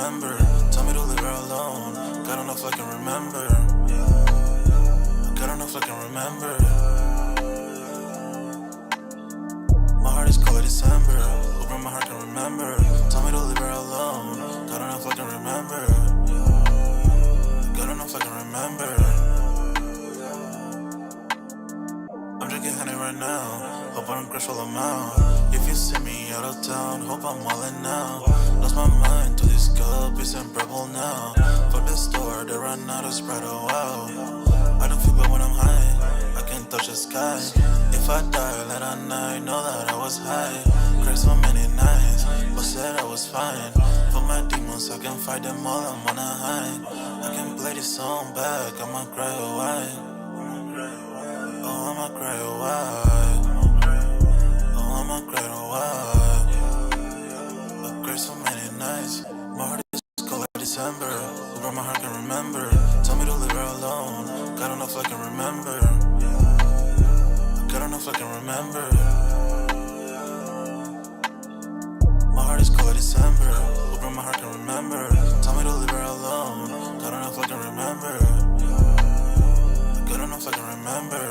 remember. Tell me to leave her alone. God don't know if I can remember. God don't know if I can remember. My heart is cold like December. Open my heart can remember. Tell me to leave her alone. God don't know if I can remember. God don't know if I can remember. I'm drinking honey right now. Hope I don't crush all them out. If you see me out of town, hope I'm all in now. Lost my mind to this cup, it's unbearable now. Fuck the store, they run out of Sprite, oh wow. I don't feel bad when I'm high, I can't touch the sky. If I die late at night, know that I was high. Cried so many nights, but said I was fine. For my demons, I can fight them all, I'm on a high. I can play this song back, I'ma cry a while. Oh, I'ma cry a while. Oh, I'ma cry a while. I cried so many nights. My heart is cold like December. Where my heart can remember. Tell me to leave her alone. God don't know if I can remember. God don't know if I can remember. My heart is cold like December. Where my heart can remember. Tell me to leave her alone. God don't know if I can remember. God don't know if I can remember.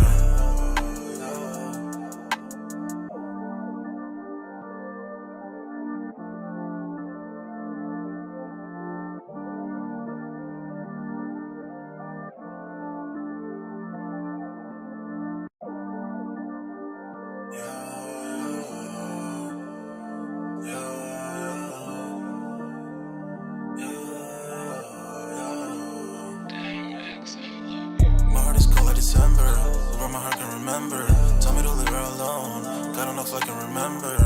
December, where my heart can remember. Tell me to leave her alone. God don't know if I can remember.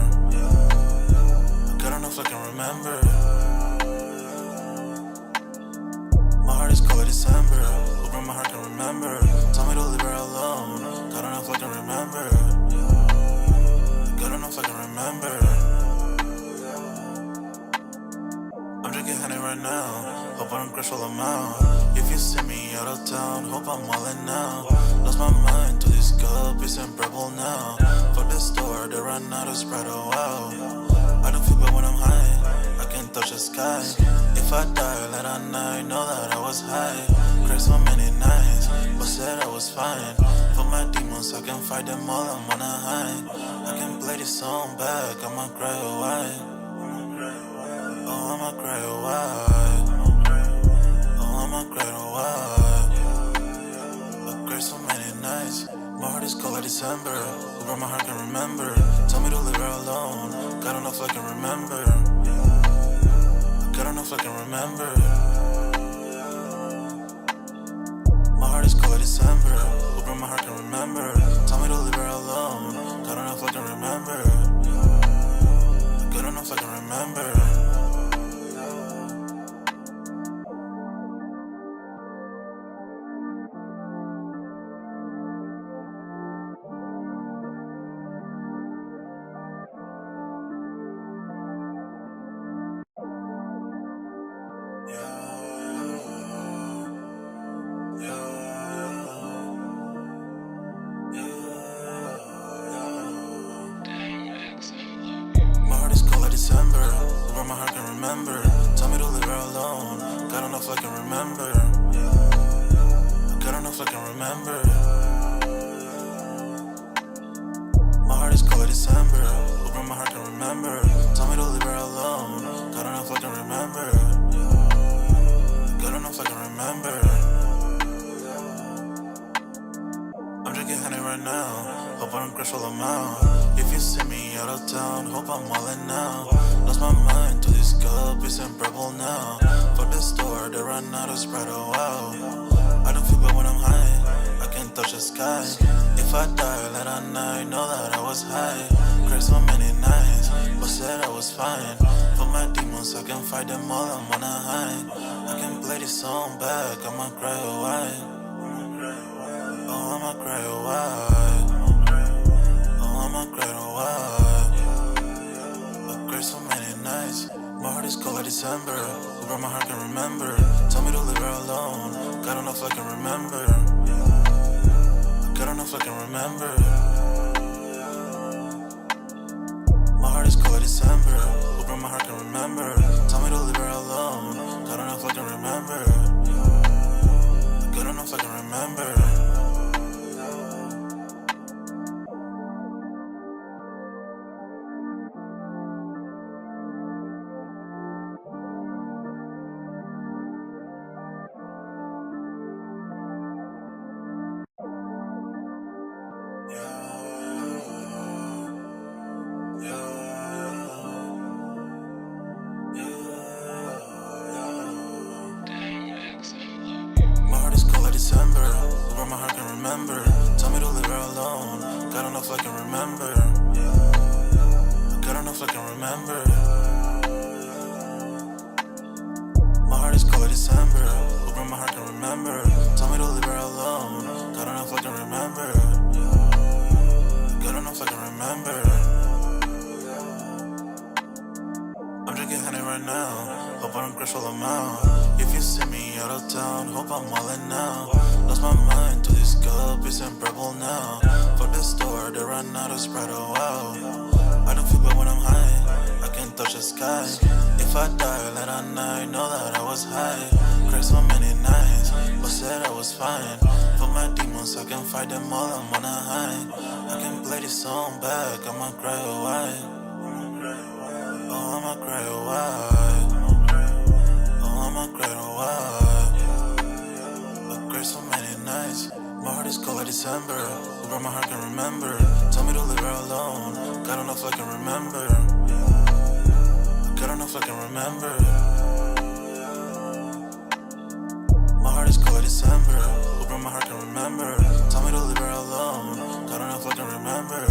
God don't know if I can remember. My heart is cold like December, where my heart can remember. Tell me to leave her alone. God don't know if I can remember. God don't know if I can remember. I'm drinking honey right now. Hope I don't crush all them out. If you see me out of town, hope I'm all in now. Lost my mind to this cup, it's unbearable now. Fuck the store, they run out of Sprite, oh wow. I don't feel bad when I'm high, I can't touch the sky. If I die late at night, know that I was high. Cried so many nights, but said I was fine. For my demons, I can fight them all, I'm on a high. I can play this song back, I'ma cry a while. Oh, I'ma cry a while. Oh, I'ma cry a while. I cried so many nights. My heart is cold like December. Where my heart can remember. Tell me to leave her alone. God don't know if I can remember. God don't know if I can remember. My heart is cold like December. Where my heart can remember. Tell me to leave her alone. God don't know if I can remember. God don't know if I can remember. December, where my heart can remember. Tell me to leave her alone. God don't know if I can remember. God don't know if I can remember. My heart is cold like December, where my heart can remember. Tell me to leave her alone. God don't know if I can remember. God don't know if I can remember. I'm drinking honey right now. Hope I don't crush all them out. If you see me out of town, hope I'm all in now. Lost my mind to this cup, it's unbearable now. Fuck the store, they run out of Sprite, oh wow. I don't feel bad when I'm high, I can't touch the sky. If I die late at night, know that I was high. Cried so many nights, but said I was fine. For my demons, I can fight them all, I'm on a high. I can play this song back, I'ma cry a while. Oh, I'ma cry a while. Oh, I'ma cry a while. I cried so many nights. My heart is cold like December. Where my heart can remember. Tell me to leave her alone. God don't know if I can remember. God don't know if I can remember. My heart is cold like December. Where my heart can remember. Tell me to leave her alone. where my heart can remember. Tell me to leave her alone. God don't know if I can remember. God don't know if I can remember. My heart is cold like December. Where my heart can remember. Tell me to leave her alone. God don't know if I can remember. God don't know if I can remember. I'm drinking honey right now. Hope I don't crash all amount. If you see me out of town, hope I'm wildin' now. Lost my mind to this cup, it's unbearable now. For the store, they run out of Sprite, oh wow. I don't feel bad when I'm high, I can't touch the sky. If I die late at night, know that I was high. Cried so many nights, but said I was fine. For my demons, I can fight them all, I'm on a high. I can play this song back, I'ma cry or why. Oh, I'ma cry or why. Oh, I'ma cry or why. I cried so many nights. My heart is cold like December. Where my heart can remember. Tell me to leave her alone. God don't know if I can remember. God don't know if I can remember. My heart is cold like December. Where my heart can remember. Tell me to leave her alone. God don't know if I can remember.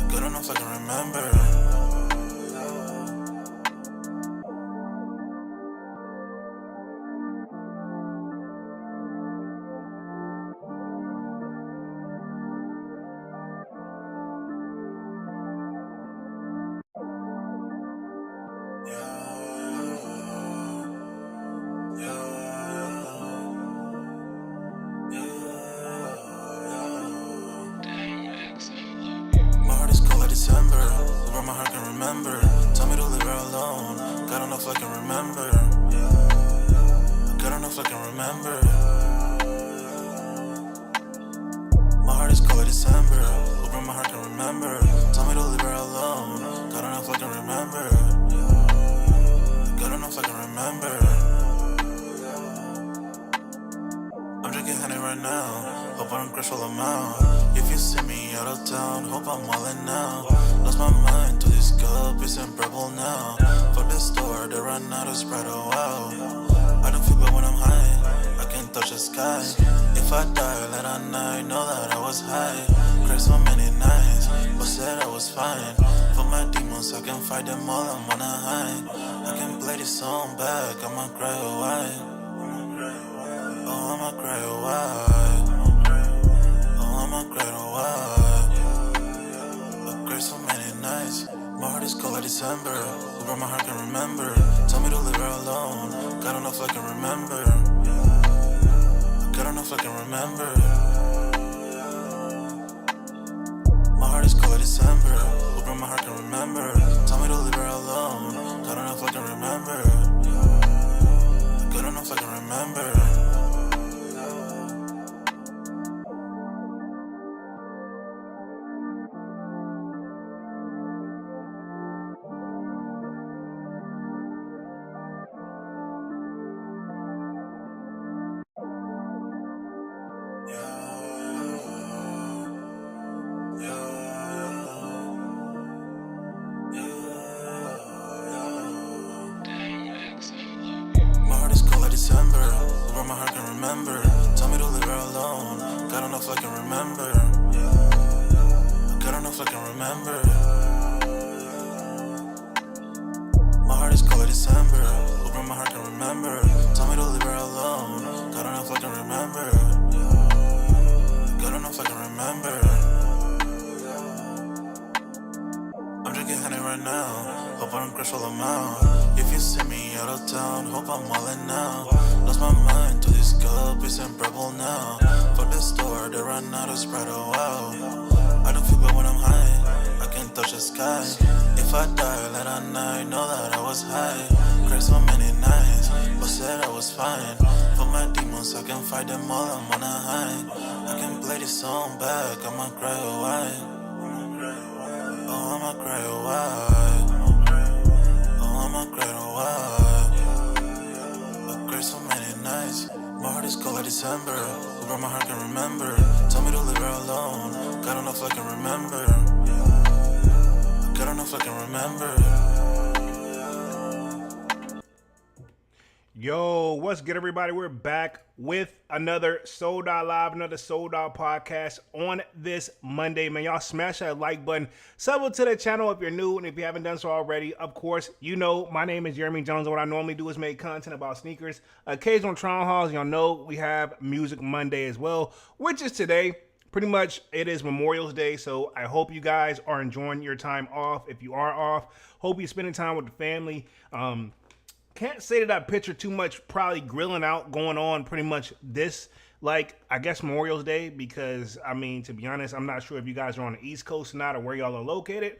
God don't know if I can remember. My heart is cold like December. Where my heart can remember. Tell me to leave her alone. God don't know if I can remember. God don't know if I can remember. My heart is cold like December. Where my heart can remember. Tell me to leave her alone. God don't know if I can remember. God don't know if I can remember. I'm drinking honey right now. Hope I don't crash all amount. If you see me out of town, hope I'm wildin' now. Lost my mind to this cup, it's unbearable now. For the store, they run out of Sprite, oh wow. I don't feel bad when I'm high, I can't touch the sky. If I die late at night, know that I was high. Cried so many nights, but said I was fine. For my demons, I can fight them all, I'm on a high. I can play this song back, I'ma cry or why. Oh, I'ma cry or why. Oh, I'ma cry or why. I cried so many nights. My heart is cold like December. Where my heart can remember. Tell me to leave her alone. God don't know if I can remember. God don't know if I can remember. My heart is cold like December. Where my heart can remember. Tell me to leave her alone. God don't know if I can remember. God don't know if I can remember. My heart is cold like December. Where my heart can remember. Tell me to leave her alone. God don't know if I can remember. God don't know if I can remember. My heart is cold like December. Where my heart can remember. Tell me to leave her alone. God don't know if I can remember. God don't know if I can remember. I'm drinking honey right now. Hope I don't crash all amount. If you see me out of town, hope I'm wildin' now. Lost my mind to this cup, it's unbearable now. For the store, they run out of Sprite, oh wow. I don't feel bad when I'm high, I can't touch the sky. If I die late at night, know that I was high. Cried so many nights, but said I was fine. For my demons, I can fight them all, I'm on a high. I can play this song back, I'ma cry or why. Oh, I'ma cry or why. Oh, I'ma cry or why. I cried so many nights. My heart is cold like December. Where my heart can remember. Tell me to leave her alone. God don't know if I can remember. God don't know if I can remember. Yo, what's good, everybody? We're back with another Sold Out Live, another Sold Out podcast on this Monday. Man, y'all smash that like button. Sub to the channel if you're new, and if you haven't done so already, of course, you know my name is Jeremy Jones, and what I normally do is make content about sneakers. Occasional Tron Halls, y'all know we have Music Monday as well, which is today. Pretty much it is Memorial Day, so I hope you guys are enjoying your time off. If you are off, hope you're spending time with the family. Can't say that I picture too much probably grilling out going on pretty much this, like, I guess Memorial Day, because, I mean, to be honest, I'm not sure if you guys are on the East Coast or not or where y'all are located.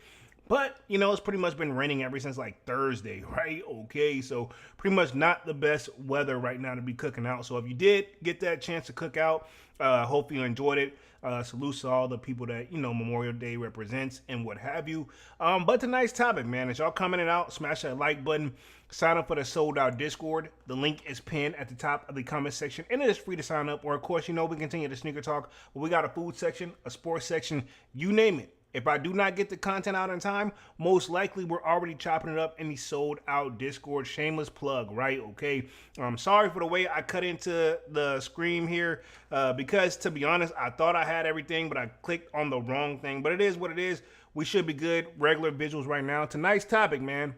But, you know, it's pretty much been raining ever since like Thursday, right? Okay, so pretty much not the best weather right now to be cooking out. So if you did get that chance to cook out, hope you enjoyed it. Salute to all the people that, you know, Memorial Day represents and what have you. But tonight's topic, man, as y'all commenting out, smash that like button. Sign up for the Sold Out Discord. The link is pinned at the top of the comment section, and it is free to sign up. Or, of course, you know, we continue the sneaker talk. But we got a food section, a sports section, you name it. If I do not get the content out in time, most likely we're already chopping it up in the Sold Out Discord. Shameless plug, right? Okay. I'm sorry for the way I cut into the screen here because, to be honest, I thought I had everything, but I clicked on the wrong thing. But it is what it is. We should be good. Regular visuals right now. Tonight's topic, man.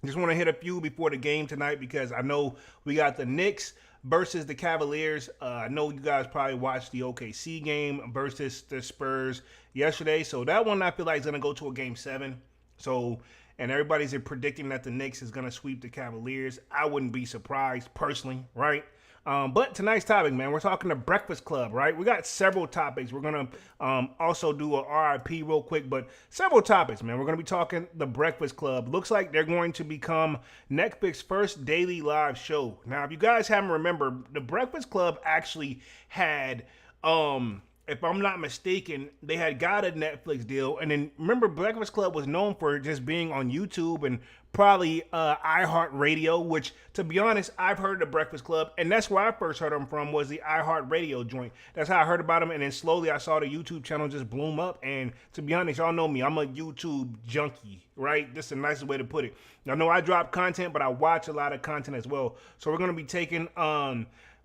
Just want to hit a few before the game tonight because I know we got the Knicks versus the Cavaliers. I know you guys probably watched the OKC game versus the Spurs yesterday. So that one I feel like is going to go to a game 7. So, and everybody's predicting that the Knicks is going to sweep the Cavaliers. I wouldn't be surprised personally, right? But tonight's topic, man, we're talking the Breakfast Club, right? We got several topics. We're going to also do a RIP real quick, but several topics, man. We're going to be talking the Breakfast Club. Looks like they're going to become Netflix's first daily live show. Now, if you guys haven't remembered, the Breakfast Club actually had, if I'm not mistaken, they had got a Netflix deal. And then remember, Breakfast Club was known for just being on YouTube and probably iHeartRadio, which, to be honest, I've heard of the Breakfast Club. And that's where I first heard them from, was the iHeartRadio joint. That's how I heard about them. And then slowly I saw the YouTube channel just bloom up. And to be honest, y'all know me, I'm a YouTube junkie, right? That's the nicest way to put it. Y'all know I drop content, but I watch a lot of content as well. So we're going to be taking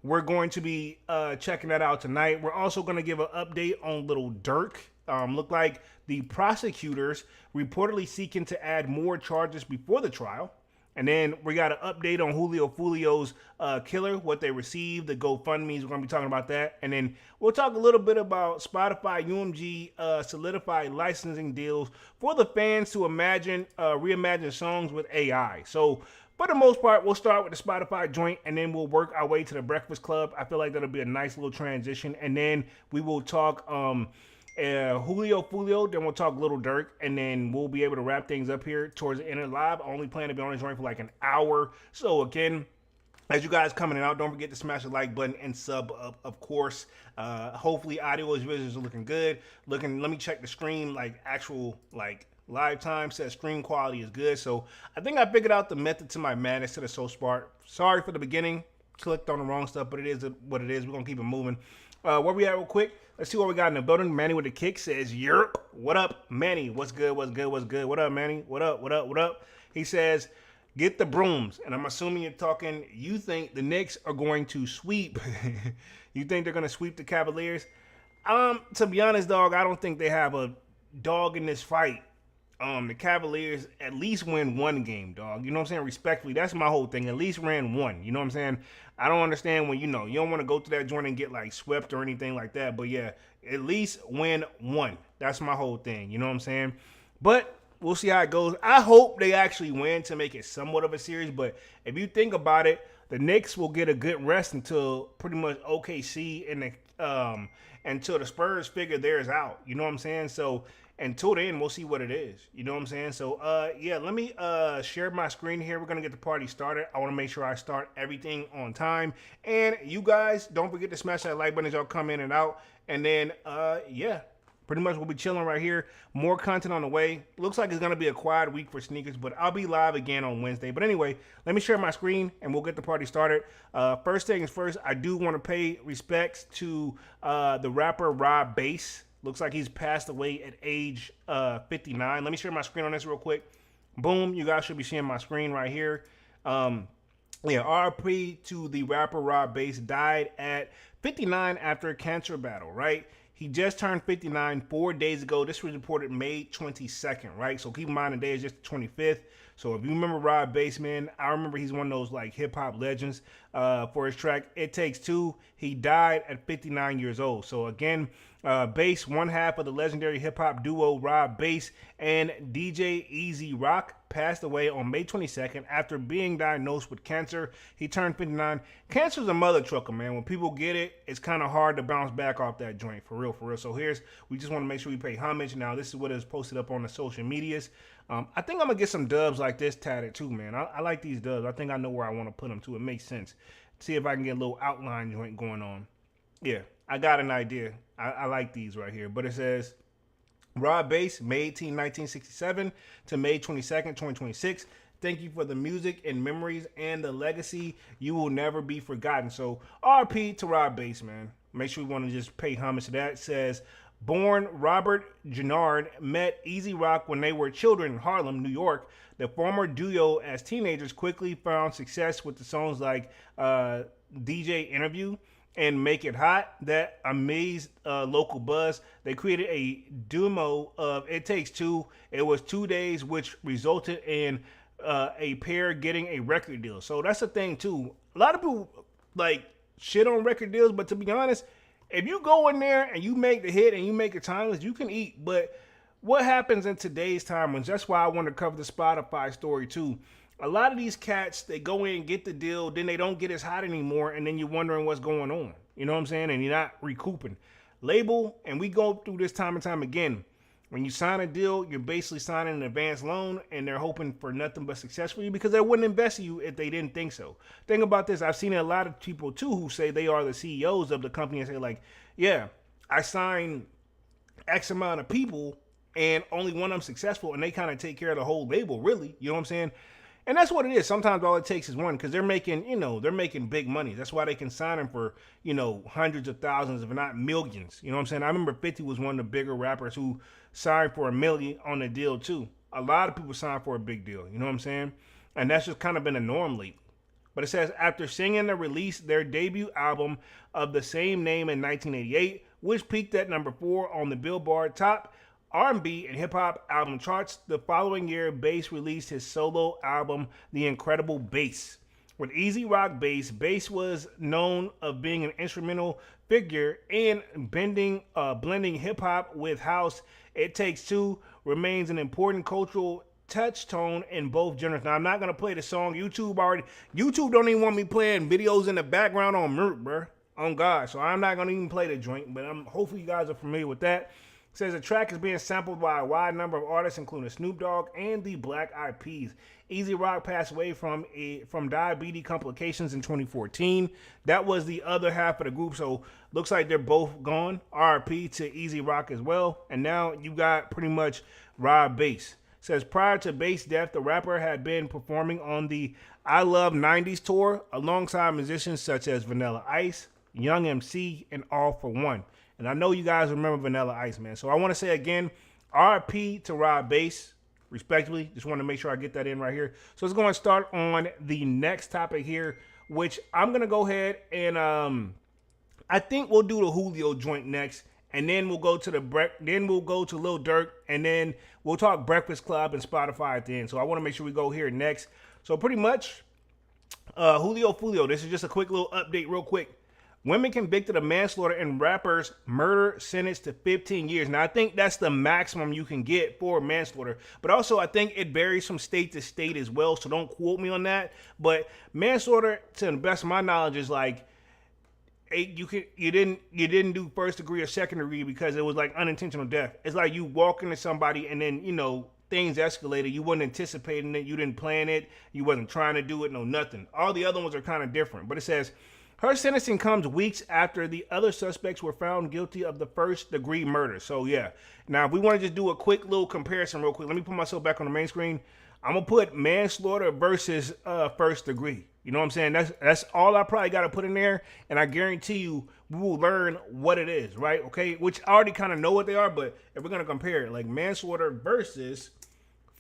we're going to be checking that out tonight. We're also going to give an update on Lil Durk. Look like the prosecutors reportedly seeking to add more charges before the trial. And then we got an update on Julio Foolio's killer, what they received, the GoFundMes. We're going to be talking about that. And then we'll talk a little bit about Spotify, UMG, solidified licensing deals for the fans to reimagine songs with AI. So for the most part, we'll start with the Spotify joint, and then we'll work our way to the Breakfast Club. I feel like that'll be a nice little transition. And then we will talk Julio Foolio, then we'll talk Lil Durk, and then we'll be able to wrap things up here towards the end of the live. I only plan to be on this joint for like an hour. So again, as you guys coming out, don't forget to smash the like button and sub up, of course. Hopefully audio and visuals are looking good. Let me check the stream, like actual like live time says stream quality is good. So I think I figured out the method to my madness to the so smart. Sorry for the beginning. Clicked on the wrong stuff, but it is what it is. We're going to keep it moving. Where we at real quick? Let's see what we got in the building. Manny with the kick says, yerp. What up, Manny? What's good? What's good? What's good? What up, Manny? What up? What up? What up? He says, get the brooms. And I'm assuming you're talking, you think the Knicks are going to sweep. You think they're going to sweep the Cavaliers? To be honest, dog, I don't think they have a dog in this fight. The Cavaliers at least win one game, dog. You know what I'm saying? Respectfully, that's my whole thing. At least ran one. You know what I'm saying? I don't understand when, you know, you don't want to go through that joint and get like swept or anything like that. But yeah, at least win one. That's my whole thing. You know what I'm saying? But we'll see how it goes. I hope they actually win to make it somewhat of a series. But if you think about it, the Knicks will get a good rest until pretty much OKC and until the Spurs figure theirs out. You know what I'm saying? So until then, we'll see what it is. You know what I'm saying? So, yeah, let me share my screen here. We're going to get the party started. I want to make sure I start everything on time. And you guys, don't forget to smash that like button as y'all come in and out. And then, yeah, pretty much we'll be chilling right here. More content on the way. Looks like it's going to be a quiet week for sneakers, but I'll be live again on Wednesday. But anyway, let me share my screen, and we'll get the party started. First things first, I do want to pay respects to the rapper Rob Bass. Looks like he's passed away at age 59. Let me share my screen on this real quick. Boom, you guys should be seeing my screen right here. Yeah, RP to the rapper Rob Bass, died at 59 after a cancer battle, right? He just turned 59 4 days ago. This was reported May 22nd, right? So keep in mind the day is just the 25th. So if you remember Rob Bass, man, I remember he's one of those like hip hop legends for his track It Takes Two. He died at 59 years old. So again, Bass, one half of the legendary hip hop duo Rob Bass and DJ Easy Rock, passed away on May 22nd after being diagnosed with cancer. He turned 59. Cancer's a mother trucker, man. When people get it, it's kind of hard to bounce back off that joint, for real, for real. So we just want to make sure we pay homage. Now, this is what is posted up on the social medias. I think I'm going to get some dubs like this tatted too, man. I like these dubs. I think I know where I want to put them too. It makes sense. See if I can get a little outline joint going on. Yeah, I got an idea. I like these right here. But it says, Rob Bass, May 18, 1967 to May 22nd, 2026. Thank you for the music and memories and the legacy. You will never be forgotten. So RP to Rob Bass, man. Make sure we want to just pay homage to that. It says, born Robert Gennard, met Easy Rock when they were children in Harlem, New York. The former duo as teenagers quickly found success with the songs like DJ Interview and Make It Hot that amazed local buzz. They created a demo of It Takes Two. It was 2 days, which resulted in a pair getting a record deal. So that's the thing too. A lot of people like shit on record deals, but to be honest, if you go in there and you make the hit and you make it timeless, you can eat. But what happens in today's time, and that's why I want to cover the Spotify story too. A lot of these cats, they go in, get the deal, then they don't get as hot anymore, and then you're wondering what's going on. You know what I'm saying? And you're not recouping. Label, and we go through this time and time again. When you sign a deal, you're basically signing an advance loan, and they're hoping for nothing but success for you because they wouldn't invest in you if they didn't think so. Think about this. I've seen a lot of people, too, who say they are the CEOs of the company and say, like, yeah, I signed X amount of people, and only one of them successful, and they kind of take care of the whole label, really. You know what I'm saying? And that's what it is. Sometimes all it takes is one because they're making, they're making big money. That's why they can sign them for, hundreds of thousands, if not millions. You know what I'm saying? I remember 50 was one of the bigger rappers who signed for $1 million on the deal too. A lot of people sign for a big deal. You know what I'm saying? And that's just kind of been a norm lately. But it says, after singing the release their debut album of the same name in 1988, which peaked at number 4 on the Billboard Top R&B and hip hop album charts. The following year, Bass released his solo album, The Incredible Bass. With Easy Rock Bass was known of being an instrumental figure in blending hip hop with house. It Takes Two remains an important cultural touchstone in both genres. Now, I'm not gonna play the song. YouTube don't even want me playing videos in the background on mute, bro. On God, so I'm not gonna even play the joint. But hopefully you guys are familiar with that. It says the track is being sampled by a wide number of artists, including Snoop Dogg and the Black Eyed Peas. Easy Rock passed away from diabetes complications in 2014. That was the other half of the group, so looks like they're both gone. RIP to Easy Rock as well. And now you got pretty much Rob Bass. It says prior to Bass' death, the rapper had been performing on the I Love 90s tour alongside musicians such as Vanilla Ice, Young MC, and All For One. And I know you guys remember Vanilla Ice, man. So I want to say again, RP to Rob Bass, respectively. Just want to make sure I get that in right here. So let's go and start on the next topic here, which I'm going to go ahead and I think we'll do the Julio joint next. And then we'll go to Lil Durk, and then we'll talk Breakfast Club and Spotify at the end. So I want to make sure we go here next. So pretty much, Julio Foolio. This is just a quick little update real quick. Women convicted of manslaughter and rappers murder sentenced to 15 years. Now, I think that's the maximum you can get for manslaughter. But also, I think it varies from state to state as well. So don't quote me on that. But manslaughter, to the best of my knowledge, is like you didn't do first degree or second degree because it was like unintentional death. It's like you walk into somebody and then things escalated. You wasn't anticipating it. You didn't plan it. You wasn't trying to do it. No, nothing. All the other ones are kind of different. But it says her sentencing comes weeks after the other suspects were found guilty of the first degree murder. So yeah. Now, if we want to just do a quick little comparison real quick, let me put myself back on the main screen. I'm going to put manslaughter versus first degree. You know what I'm saying? That's all I probably got to put in there. And I guarantee you we will learn what it is, right? Okay, which I already kind of know what they are. But if we're going to compare it, like manslaughter versus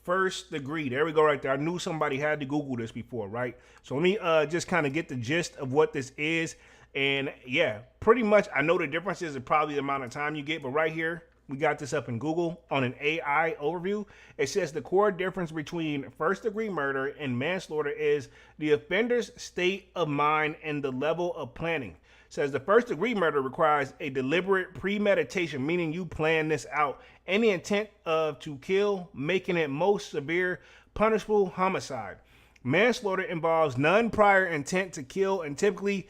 first degree. There we go right there. I knew somebody had to Google this before, right? So let me just kind of get the gist of what this is. And yeah, pretty much I know the differences are probably the amount of time you get, but right here, we got this up in Google on an AI overview. It says the core difference between first degree murder and manslaughter is the offender's state of mind and the level of planning. It says the first degree murder requires a deliberate premeditation, meaning you plan this out, and the intent of to kill, making it most severe, punishable homicide. Manslaughter involves none prior intent to kill and typically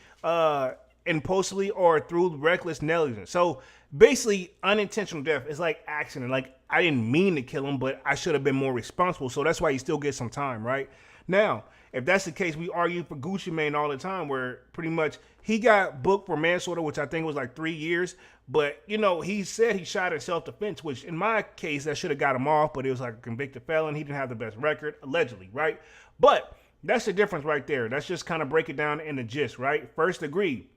impulsively or through reckless negligence. So basically, unintentional death is like accident. Like, I didn't mean to kill him, but I should have been more responsible. So that's why you still get some time, right? Now, if that's the case, we argue for Gucci Mane all the time, where pretty much he got booked for manslaughter, which I think was like 3 years. But, you know, he said he shot in self-defense, which in my case, that should have got him off. But it was like a convicted felon. He didn't have the best record, allegedly, right? But that's the difference right there. That's just kind of break it down in the gist, right? First degree.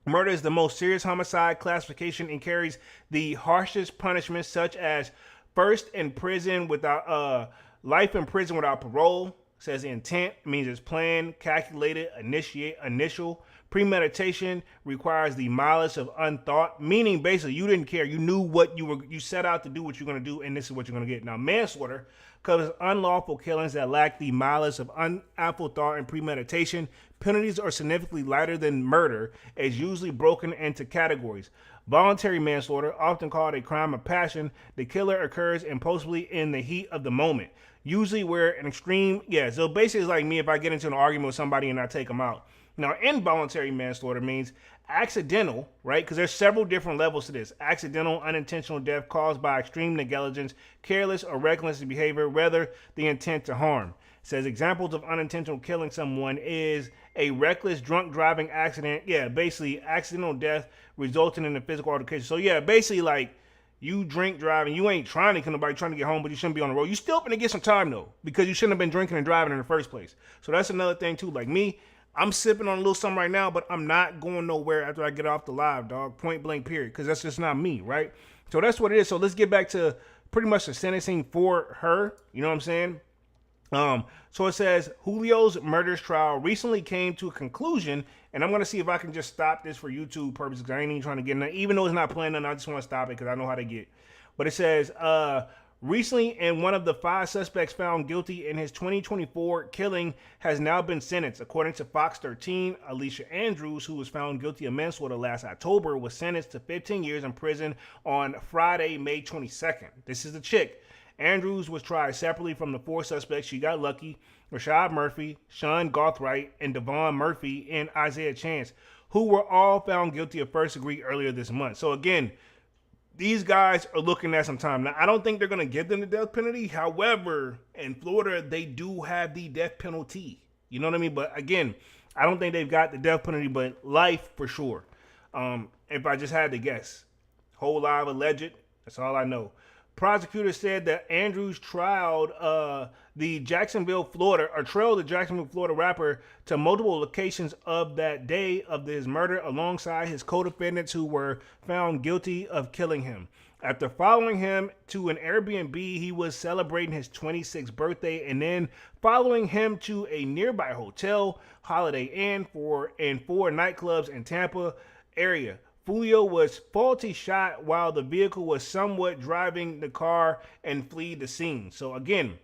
Murder is the most serious homicide classification and carries the harshest punishments, such as first in prison without life in prison without parole. Says intent means it's planned, calculated, initial. Premeditation requires the malice of unthought, meaning basically you didn't care. You knew what you set out to do, what you're going to do, and this is what you're going to get. Now, manslaughter covers unlawful killings that lack the malice of unafterthought and premeditation. Penalties are significantly lighter than murder, is usually broken into categories. Voluntary manslaughter, often called a crime of passion, the killer occurs impulsively in the heat of the moment, usually where an extreme, so basically it's like me if I get into an argument with somebody and I take them out. Now, involuntary manslaughter means accidental, right? Because there's several different levels to this. Accidental, unintentional death caused by extreme negligence, careless or reckless behavior, rather the intent to harm. It says examples of unintentional killing someone is a reckless drunk driving accident. Yeah, basically accidental death resulting in a physical altercation. So yeah, basically like you drink driving, you ain't trying to kill nobody, trying to get home, but you shouldn't be on the road. You still gonna get some time though, because you shouldn't have been drinking and driving in the first place. So that's another thing too. Like me, I'm sipping on a little something right now, but I'm not going nowhere after I get off the live, dog. Point blank, period. Because that's just not me, right? So that's what it is. So let's get back to pretty much the sentencing for her. You know what I'm saying? So it says Julio's murderous trial recently came to a conclusion, and I'm gonna see if I can just stop this for YouTube purposes because I ain't even trying to get in, even though it's not playing nothing. I just want to stop it because I know how to get. But it says recently, and one of the 5 suspects found guilty in his 2024 killing has now been sentenced. According to Fox 13, Alicia Andrews, who was found guilty of manslaughter last October, was sentenced to 15 years in prison on Friday, May 22nd. This is the chick. Andrews was tried separately from the 4 suspects. She got lucky. Rashad Murphy, Sean Gothright, and Devon Murphy, and Isaiah Chance, who were all found guilty of first degree earlier this month. So again, these guys are looking at some time. Now, I don't think they're going to give them the death penalty. However, in Florida, they do have the death penalty. You know what I mean? But again, I don't think they've got the death penalty, but life for sure. If I just had to guess. Whole live alleged. That's all I know. Prosecutors said that Andrews trailed the Jacksonville, Florida rapper to multiple locations of that day of his murder alongside his co-defendants who were found guilty of killing him. After following him to an Airbnb, he was celebrating his 26th birthday and then following him to a nearby hotel, Holiday Inn, four nightclubs in Tampa area. Foolio was faulty shot while the vehicle was somewhat driving the car and flee the scene. So again,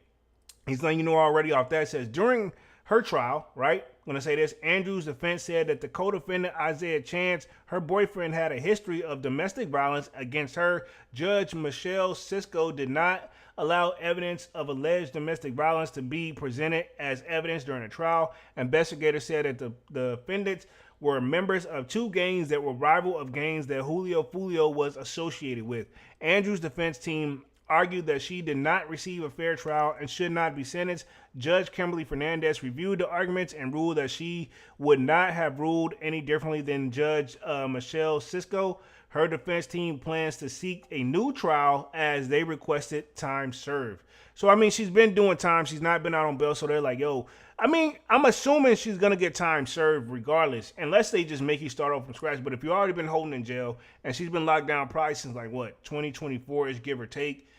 he's letting you know already off that. It says during her trial, right? I'm going to say this. Andrews' defense said that the co-defendant Isaiah Chance, her boyfriend, had a history of domestic violence against her. Judge Michelle Cisco did not allow evidence of alleged domestic violence to be presented as evidence during the trial. Investigators said that the defendants were members of 2 gangs that were rival of gangs that Julio Foolio was associated with. Andrews' defense team argued that she did not receive a fair trial and should not be sentenced. Judge Kimberly Fernandez reviewed the arguments and ruled that she would not have ruled any differently than Judge Michelle Cisco. Her defense team plans to seek a new trial as they requested time served. So, I mean, she's been doing time. She's not been out on bail. So they're like, yo, I mean, I'm assuming she's going to get time served regardless, unless they just make you start off from scratch. But if you've already been holding in jail and she's been locked down probably since like, what, 2024-ish, give or take.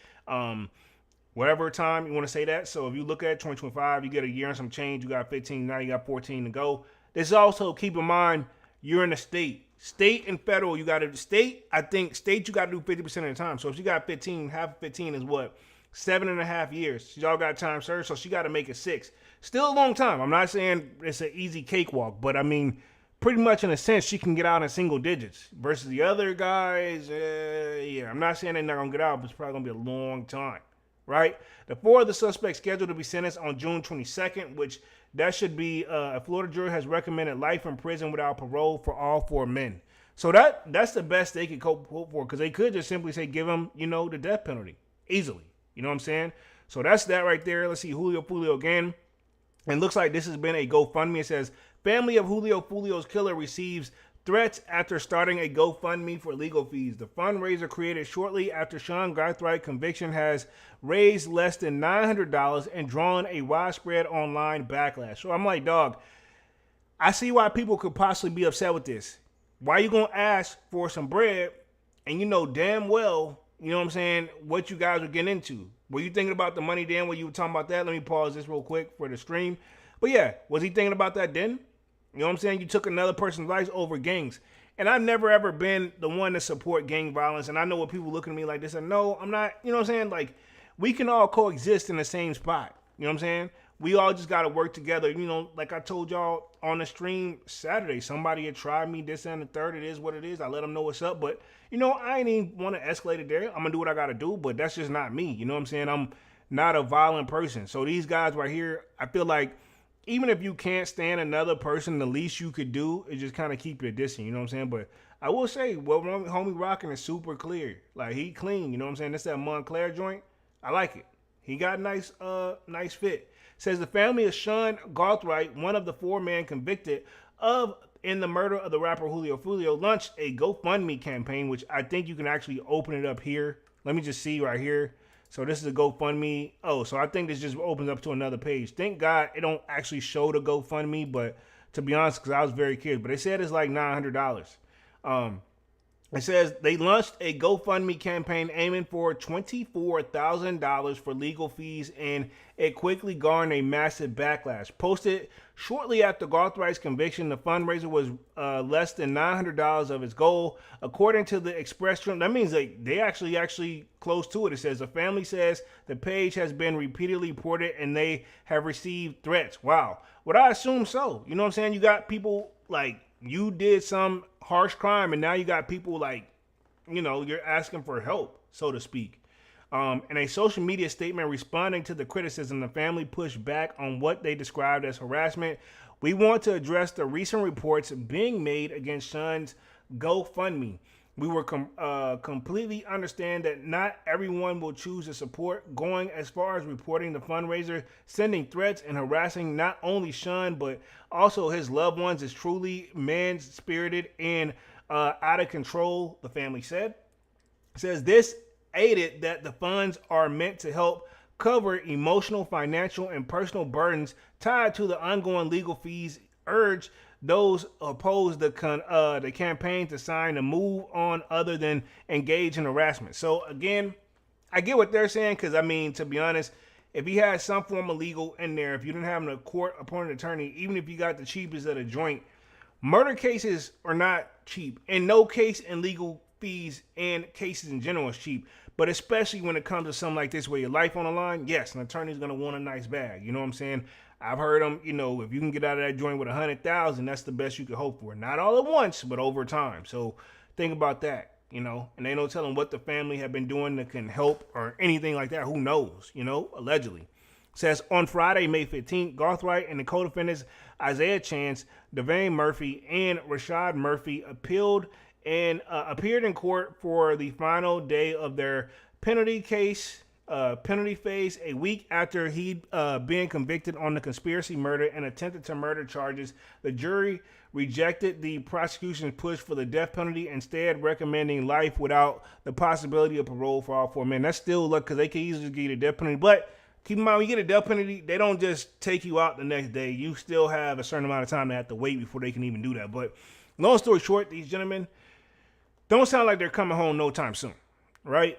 whatever time you want to say that. So if you look at 2025, you get a year and some change. You got 15, now you got 14 to go. This is also, keep in mind, you're in a state. State and federal, you got to state. I think state you got to do 50% of the time. So if she got 15, half of 15 is what? 7.5 years. She all got time served, so she got to make it 6. Still a long time. I'm not saying it's an easy cakewalk, but I mean, pretty much in a sense, she can get out in single digits. Versus the other guys, yeah, I'm not saying they're not going to get out, but it's probably going to be a long time, right? The 4 of the suspects scheduled to be sentenced on June 22nd, which that should be, a Florida jury has recommended life in prison without parole for all 4 men. So that's the best they could hope for, because they could just simply say, give them, the death penalty easily. You know what I'm saying? So that's that right there. Let's see, Julio Foolio again. And looks like this has been a GoFundMe. It says, family of Julio Foolio's killer receives threats after starting a GoFundMe for legal fees. The fundraiser created shortly after Sean Garthwright's conviction has raised less than $900 and drawn a widespread online backlash. So I'm like, dog, I see why people could possibly be upset with this. Why you going to ask for some bread and you know damn well, you know what I'm saying, what you guys are getting into? Were you thinking about the money then when you were talking about that? Let me pause this real quick for the stream. But yeah, was he thinking about that then? You know what I'm saying? You took another person's life over gangs. And I've never ever been the one to support gang violence. And I know what people looking at me like this and no, I'm not, you know what I'm saying? Like, we can all coexist in the same spot. You know what I'm saying? We all just got to work together. You know, like I told y'all on the stream Saturday, somebody had tried me, this and the third. It is what it is. I let them know what's up. But, I ain't even want to escalate it there. I'm going to do what I got to do. But that's just not me. You know what I'm saying? I'm not a violent person. So these guys right here, I feel like even if you can't stand another person, the least you could do is just kind of keep your distance. You know what I'm saying? But I will say, what homie rocking is super clear. Like, he clean. You know what I'm saying? That's that Montclair joint. I like it. He got nice fit. Says the family of Sean Garthwright, one of the 4 men convicted in the murder of the rapper Julio Foolio, launched a GoFundMe campaign, which I think you can actually open it up here. Let me just see right here. So this is a GoFundMe. Oh, so I think this just opens up to another page. Thank God it don't actually show the GoFundMe, but to be honest, because I was very curious, but they said it's like $900. It says they launched a GoFundMe campaign aiming for $24,000 for legal fees, and it quickly garnered a massive backlash. Posted shortly after Garthwright's conviction, the fundraiser was less than $900 of its goal, according to the Express. That means they actually close to it. It says the family says the page has been repeatedly reported and they have received threats. Wow. Would I assume so? You know what I'm saying? You got people like, you did some harsh crime and now you got people like, you're asking for help, so to speak. In a social media statement responding to the criticism, the family pushed back on what they described as harassment. We want to address the recent reports being made against Sean's GoFundMe. We were completely understand that not everyone will choose to support, going as far as reporting the fundraiser, sending threats, and harassing not only Sean, but also his loved ones is truly man-spirited and out of control, the family said. It says this aided that the funds are meant to help cover emotional, financial, and personal burdens tied to the ongoing legal fees. Urge those oppose the campaign to sign a move on other than engage in harassment. So again, I get what they're saying, because I mean, to be honest, if he had some form of legal in there, if you didn't have a court-appointed attorney, even if you got the cheapest of the joint, murder cases are not cheap, and no case in legal fees and cases in general is cheap. But especially when it comes to something like this where your life on the line, yes, an attorney's going to want a nice bag. You know what I'm saying? I've heard them, if you can get out of that joint with 100,000, that's the best you could hope for. Not all at once, but over time. So think about that, and they don't tell them what the family have been doing that can help or anything like that. Who knows, allegedly. It says on Friday, May 15th, Garthwright and the co-defendants Isaiah Chance, Devane Murphy, and Rashad Murphy appeared in court for the final day of their penalty phase, a week after he'd been convicted on the conspiracy murder and attempted to murder charges. The jury rejected the prosecution's push for the death penalty, instead recommending life without the possibility of parole for all 4 men. That's still luck, because they can easily give you the death penalty. But keep in mind, when you get a death penalty, they don't just take you out the next day. You still have a certain amount of time to have to wait before they can even do that. But long story short, these gentlemen don't sound like they're coming home no time soon, right?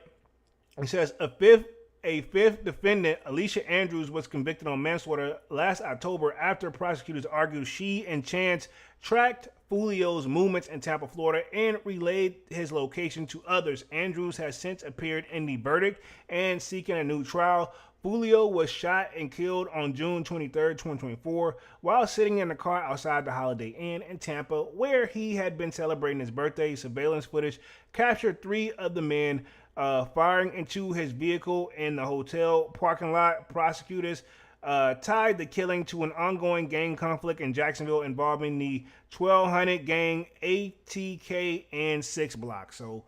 It says a 5th A fifth defendant, Alicia Andrews, was convicted on manslaughter last October after prosecutors argued she and Chance tracked Foolio's movements in Tampa, Florida, and relayed his location to others. Andrews has since appeared in the verdict and seeking a new trial. Foolio was shot and killed on June 23, 2024, while sitting in a car outside the Holiday Inn in Tampa, where he had been celebrating his birthday. Surveillance footage captured three of the men firing into his vehicle in the hotel parking lot. Prosecutors tied the killing to an ongoing gang conflict in Jacksonville involving the 1200 gang, ATK, and 6 Block. So,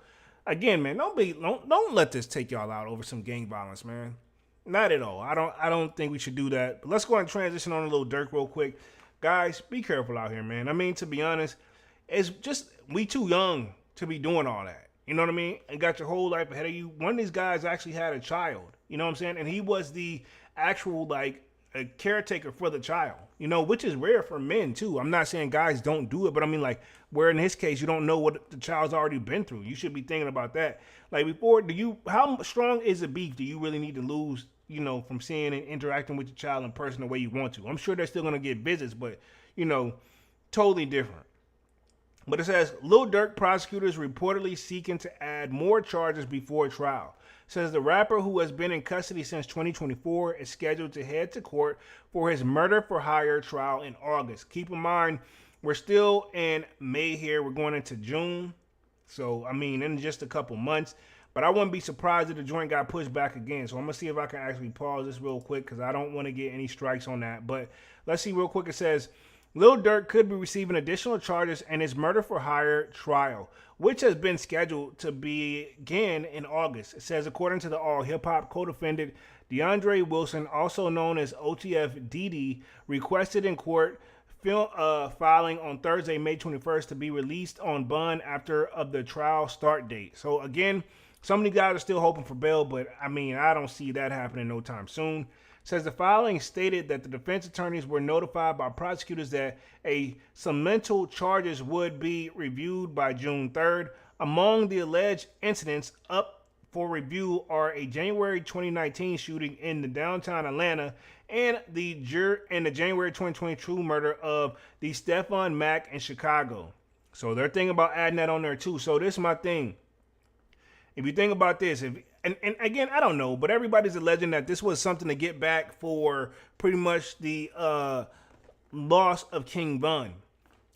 again, man, don't let this take y'all out over some gang violence, man. Not at all. I don't think we should do that. But let's go ahead and transition on a Lil Durk real quick. Guys, be careful out here, man. I mean, to be honest, it's just we too young to be doing all that. You know what I mean? And got your whole life ahead of you. One of these guys actually had a child. You know what I'm saying? And he was the actual a caretaker for the child. You know, which is rare for men too. I'm not saying guys don't do it, but I mean where in his case you don't know what the child's already been through. You should be thinking about that. Like before, how strong is the beef do you really need to lose? You know, from seeing and interacting with your child in person the way you want to. I'm sure they're still going to get visits, but, you know, totally different. But it says, Lil Durk prosecutors reportedly seeking to add more charges before trial. It says the rapper, who has been in custody since 2024, is scheduled to head to court for his murder for hire trial in August. Keep in mind, we're still in May here. We're going into June. So, I mean, in just a couple months. But I wouldn't be surprised if the joint got pushed back again. So I'm going to see if I can actually pause this real quick because I don't want to get any strikes on that. But let's see real quick. It says, Lil Durk could be receiving additional charges in his murder for hire trial, which has been scheduled to begin in August. It says, according to the All Hip Hop co-defendant, DeAndre Wilson, also known as OTF DD, requested in court filing on Thursday, May 21st, to be released on bond after of the trial start date. So again, some of the guys are still hoping for bail, but I mean, I don't see that happening no time soon. Says the filing stated that the defense attorneys were notified by prosecutors that some mental charges would be reviewed by June 3rd. Among the alleged incidents up for review are a January 2019 shooting in the downtown Atlanta and the January 2022 murder of the Stephon Mack in Chicago. So they're thinking about adding that on there too. So this is my thing. If you think about this, and again, I don't know, but everybody's alleging that this was something to get back for pretty much the loss of King Von.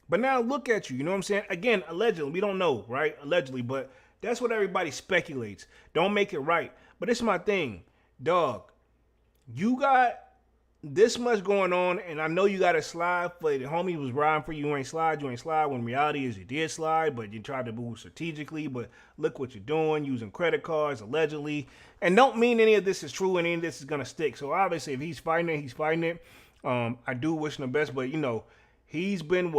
But now look at you know what I'm saying? Again, allegedly, we don't know, right? Allegedly, but that's what everybody speculates. Don't make it right. But this is my thing, dog. You got this much going on, and I know you got to slide, but the homie was riding for you. You ain't slide. When reality is you did slide, but you tried to move strategically. But look what you're doing, using credit cards, allegedly. And don't mean any of this is true and any of this is going to stick. So obviously, if he's fighting it, he's fighting it. I do wish him the best, but, you know, he's been,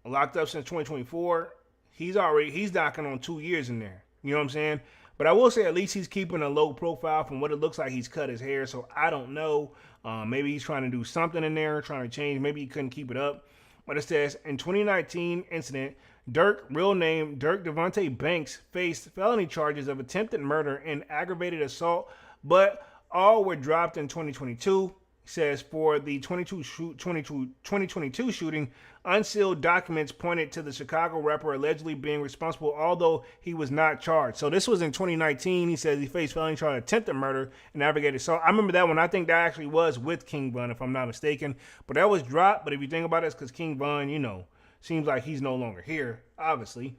locked up since 2024. He's knocking on 2 years in there. You know what I'm saying? But I will say at least he's keeping a low profile. From what it looks like, he's cut his hair. So I don't know. Maybe he's trying to do something in there, trying to change. Maybe he couldn't keep it up. But it says, in 2019 incident, Durk, real name Durk Devontae Banks, faced felony charges of attempted murder and aggravated assault, but all were dropped in 2022. Says for the 2022 shooting, unsealed documents pointed to the Chicago rapper allegedly being responsible, although he was not charged. So this was in 2019. He says he faced felony charge of attempted murder and aggravated assault. I remember that one. I think that actually was with King Von, if I'm not mistaken. But that was dropped. But if you think about it, it's because King Von, you know, seems like he's no longer here, obviously.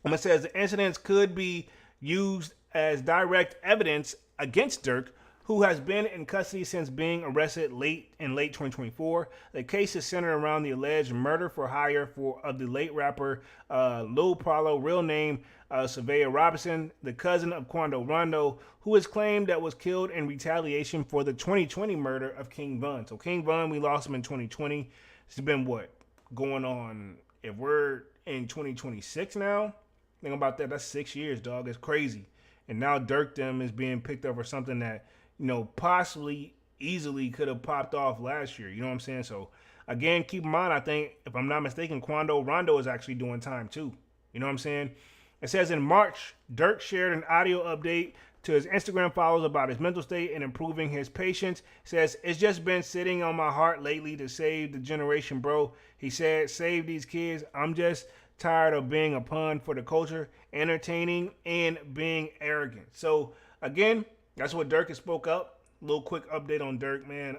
And it says the incidents could be used as direct evidence against Durk, who has been in custody since being arrested late 2024. The case is centered around the alleged murder for hire of the late rapper Lil Paulo, real name Savea Robinson, the cousin of Quando Rondo, who is claimed that was killed in retaliation for the 2020 murder of King Von. So King Von, we lost him in 2020. It's been going on, if we're in 2026 now? Think about that. That's 6 years, dog. It's crazy. And now Durk them is being picked up for something that, you know, possibly easily could have popped off last year. You know what I'm saying? So, again, keep in mind, I think, if I'm not mistaken, Quando Rondo is actually doing time too. You know what I'm saying? It says in March, Durk shared an audio update to his Instagram followers about his mental state and improving his patience. He says, it's just been sitting on my heart lately to save the generation, bro. He said, save these kids. I'm just tired of being a pun for the culture, entertaining, and being arrogant. So, again, that's what Durk has spoke up. A little quick update on Durk, man.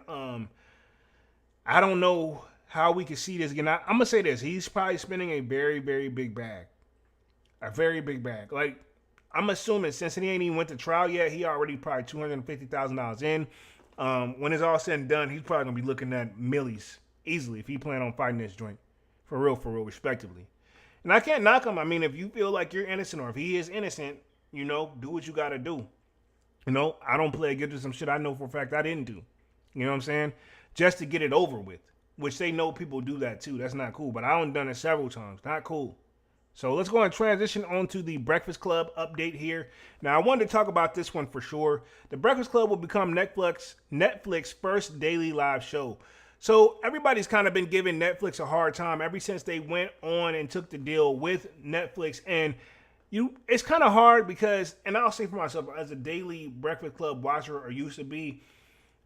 I don't know how we can see this again. I'm going to say this. He's probably spending a very, very big bag. A very big bag. Like, I'm assuming since he ain't even went to trial yet, he already probably $250,000 in. When it's all said and done, he's probably going to be looking at millies easily if he plan on fighting this joint. For real, respectively. And I can't knock him. I mean, if you feel like you're innocent or if he is innocent, you know, do what you got to do. You know, I don't play against to some shit I know for a fact I didn't do. You know what I'm saying? Just to get it over with, which they know people do that too. That's not cool. But I done it several times. Not cool. So let's go and transition on to the Breakfast Club update here. Now, I wanted to talk about this one for sure. The Breakfast Club will become Netflix first daily live show. So everybody's kind of been giving Netflix a hard time ever since they went on and took the deal with Netflix. And it's kind of hard because, and I'll say for myself, as a daily Breakfast Club watcher or used to be,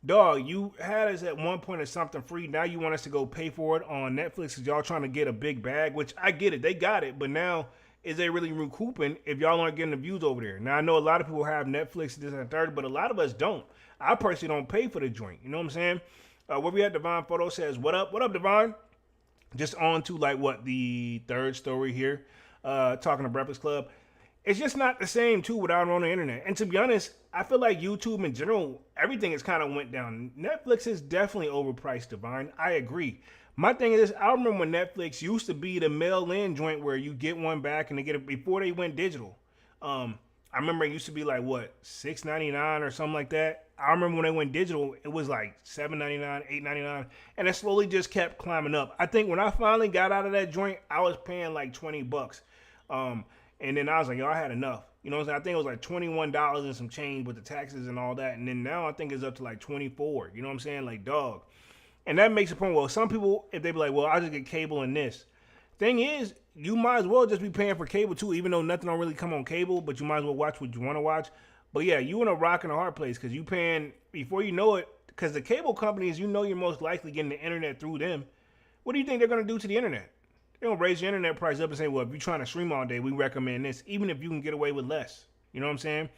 dog, you had us at one point as something free. Now you want us to go pay for it on Netflix because y'all trying to get a big bag, which I get it. They got it. But now, is they really recouping if y'all aren't getting the views over there? Now, I know a lot of people have Netflix, this and third, but a lot of us don't. I personally don't pay for the joint. You know what I'm saying? Where we at, Divine Photo says, what up? What up, Divine? Just on to the third story here, talking to Breakfast Club. It's just not the same, too, without it on the internet. And to be honest, I feel like YouTube in general, everything has kind of went down. Netflix is definitely overpriced, Divine. I agree. My thing is, I remember when Netflix used to be the mail-in joint where you get one back and they get it before they went digital. I remember it used to be like, $6.99 or something like that. I remember when they went digital, it was like $7.99, $8.99, and it slowly just kept climbing up. I think when I finally got out of that joint, I was paying like $20. And then I was like, yo, I had enough. You know what I'm saying? I think it was like $21 and some change with the taxes and all that. And then now I think it's up to like $24. You know what I'm saying? Like, dog. And that makes a point. Well, some people, if they be like, well, I'll just get cable and this. Thing is, you might as well just be paying for cable too, even though nothing don't really come on cable, but you might as well watch what you want to watch. But yeah, you in a rock and a hard place because you paying, before you know it, because the cable companies, you know you're most likely getting the internet through them. What do you think they're going to do to the internet? They're going to raise your internet price up and say, well, if you're trying to stream all day, we recommend this, even if you can get away with less. You know what I'm saying?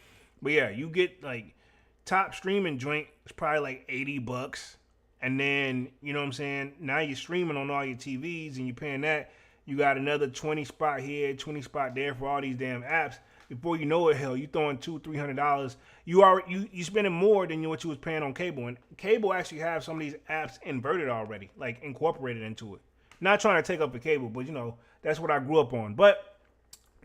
But yeah, you get like top streaming joint, it's probably like $80. And then, you know what I'm saying? Now you're streaming on all your TVs and you're paying that. You got another 20 spot here, 20 spot there for all these damn apps. Before you know it, hell, you throwing $200-$300. You spending more than what you was paying on cable. And cable actually have some of these apps inverted already, like incorporated into it. Not trying to take up the cable, but you know, that's what I grew up on. But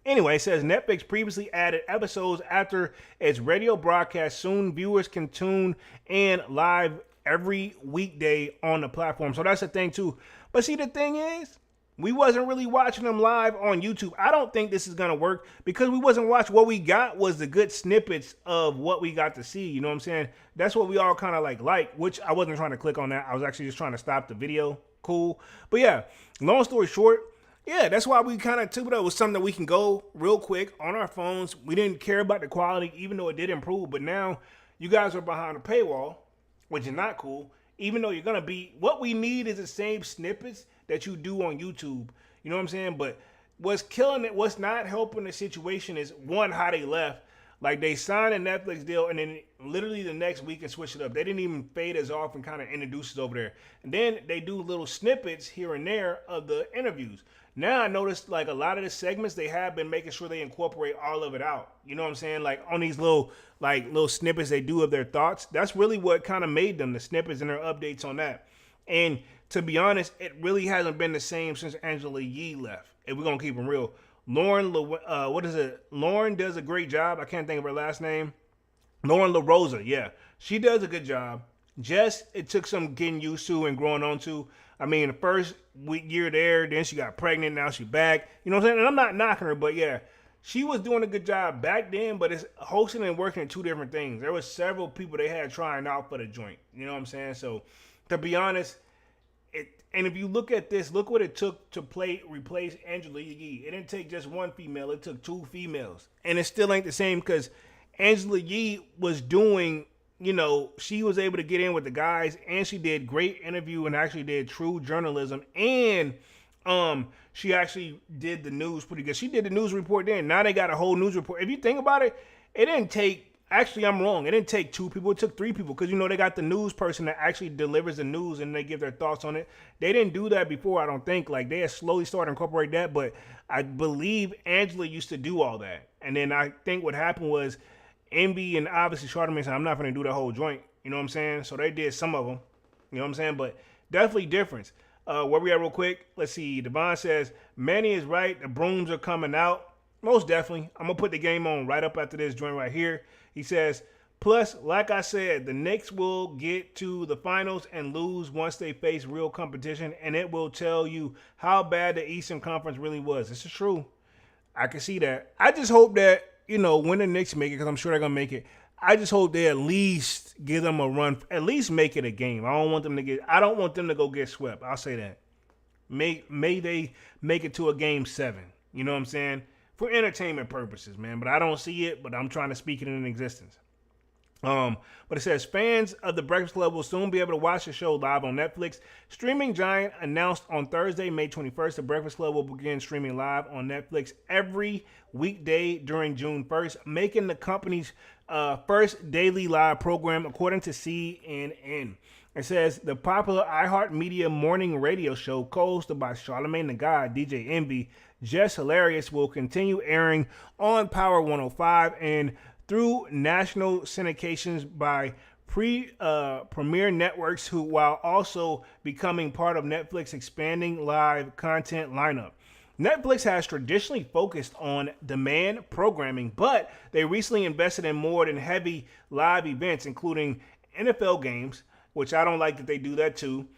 anyway, it says Netflix previously added episodes after its radio broadcast. Soon viewers can tune in live every weekday on the platform. So that's the thing too. But see, the thing is, we wasn't really watching them live on YouTube. I don't think this is going to work because we wasn't watching. What we got was the good snippets of what we got to see. You know what I'm saying? That's what we all kind of like, which I wasn't trying to click on that. I was actually just trying to stop the video. Cool. But yeah, long story short, yeah, that's why we kind of took it up with something that we can go real quick on our phones. We didn't care about the quality, even though it did improve. But now you guys are behind a paywall, which is not cool. Even though you're going to be, what we need is the same snippets that you do on YouTube. You know what I'm saying? But what's killing it, what's not helping the situation is, one, how they left. Like, they signed a Netflix deal, and then literally the next week and switch it up. They didn't even fade us off and kind of introduce us over there. And then they do little snippets here and there of the interviews. Now I noticed, like, a lot of the segments, they have been making sure they incorporate all of it out. You know what I'm saying? Like, on these little snippets they do of their thoughts. That's really what kind of made them, the snippets and their updates on that. And to be honest, it really hasn't been the same since Angela Yee left. If we're going to keep them real. Lauren does a great job. I can't think of her last name. Lauren LaRosa, yeah. She does a good job. Jess, it took some getting used to and growing on to. I mean, the first year there, then she got pregnant, now she's back. You know what I'm saying? And I'm not knocking her, but yeah, she was doing a good job back then, but it's hosting and working two different things. There was several people they had trying out for the joint. You know what I'm saying? So, to be honest, and if you look at this, look what it took to replace Angela Yee. It didn't take just one female. It took two females. And it still ain't the same because Angela Yee was doing, she was able to get in with the guys, and she did great interview and actually did true journalism, and she actually did the news pretty good. She did the news report then. Now they got a whole news report. If you think about it, it didn't take. Actually, I'm wrong. It didn't take 2 people. It took 3 people because, they got the news person that actually delivers the news and they give their thoughts on it. They didn't do that before, I don't think. Like, they had slowly started to incorporate that, but I believe Angela used to do all that. And then I think what happened was Envy and obviously Charlamagne said, I'm not going to do the whole joint. You know what I'm saying? So they did some of them. You know what I'm saying? But definitely difference. Where we at real quick? Let's see. Devon says, Manny is right. The brooms are coming out. Most definitely. I'm going to put the game on right up after this joint right here. He says, plus, like I said, the Knicks will get to the finals and lose once they face real competition, and it will tell you how bad the Eastern Conference really was. This is true. I can see that. I just hope that, when the Knicks make it, because I'm sure they're going to make it, I just hope they at least give them a run, at least make it a game. I don't want them to go get swept. I'll say that. May they make it to a game 7. You know what I'm saying? For entertainment purposes, man. But I don't see it, but I'm trying to speak it into existence. But it says fans of the Breakfast Club will soon be able to watch the show live on Netflix. Streaming giant announced on Thursday, May 21st, the Breakfast Club will begin streaming live on Netflix every weekday during June 1st, making the company's first daily live program, according to CNN. It says the popular iHeartMedia morning radio show, co-hosted by Charlamagne the God, DJ Envy, Just Hilarious, will continue airing on Power 105 and through national syndications by premier networks while also becoming part of Netflix's expanding live content lineup. Netflix has traditionally focused on demand programming, but they recently invested in more than heavy live events, including NFL games, which I don't like that they do that too,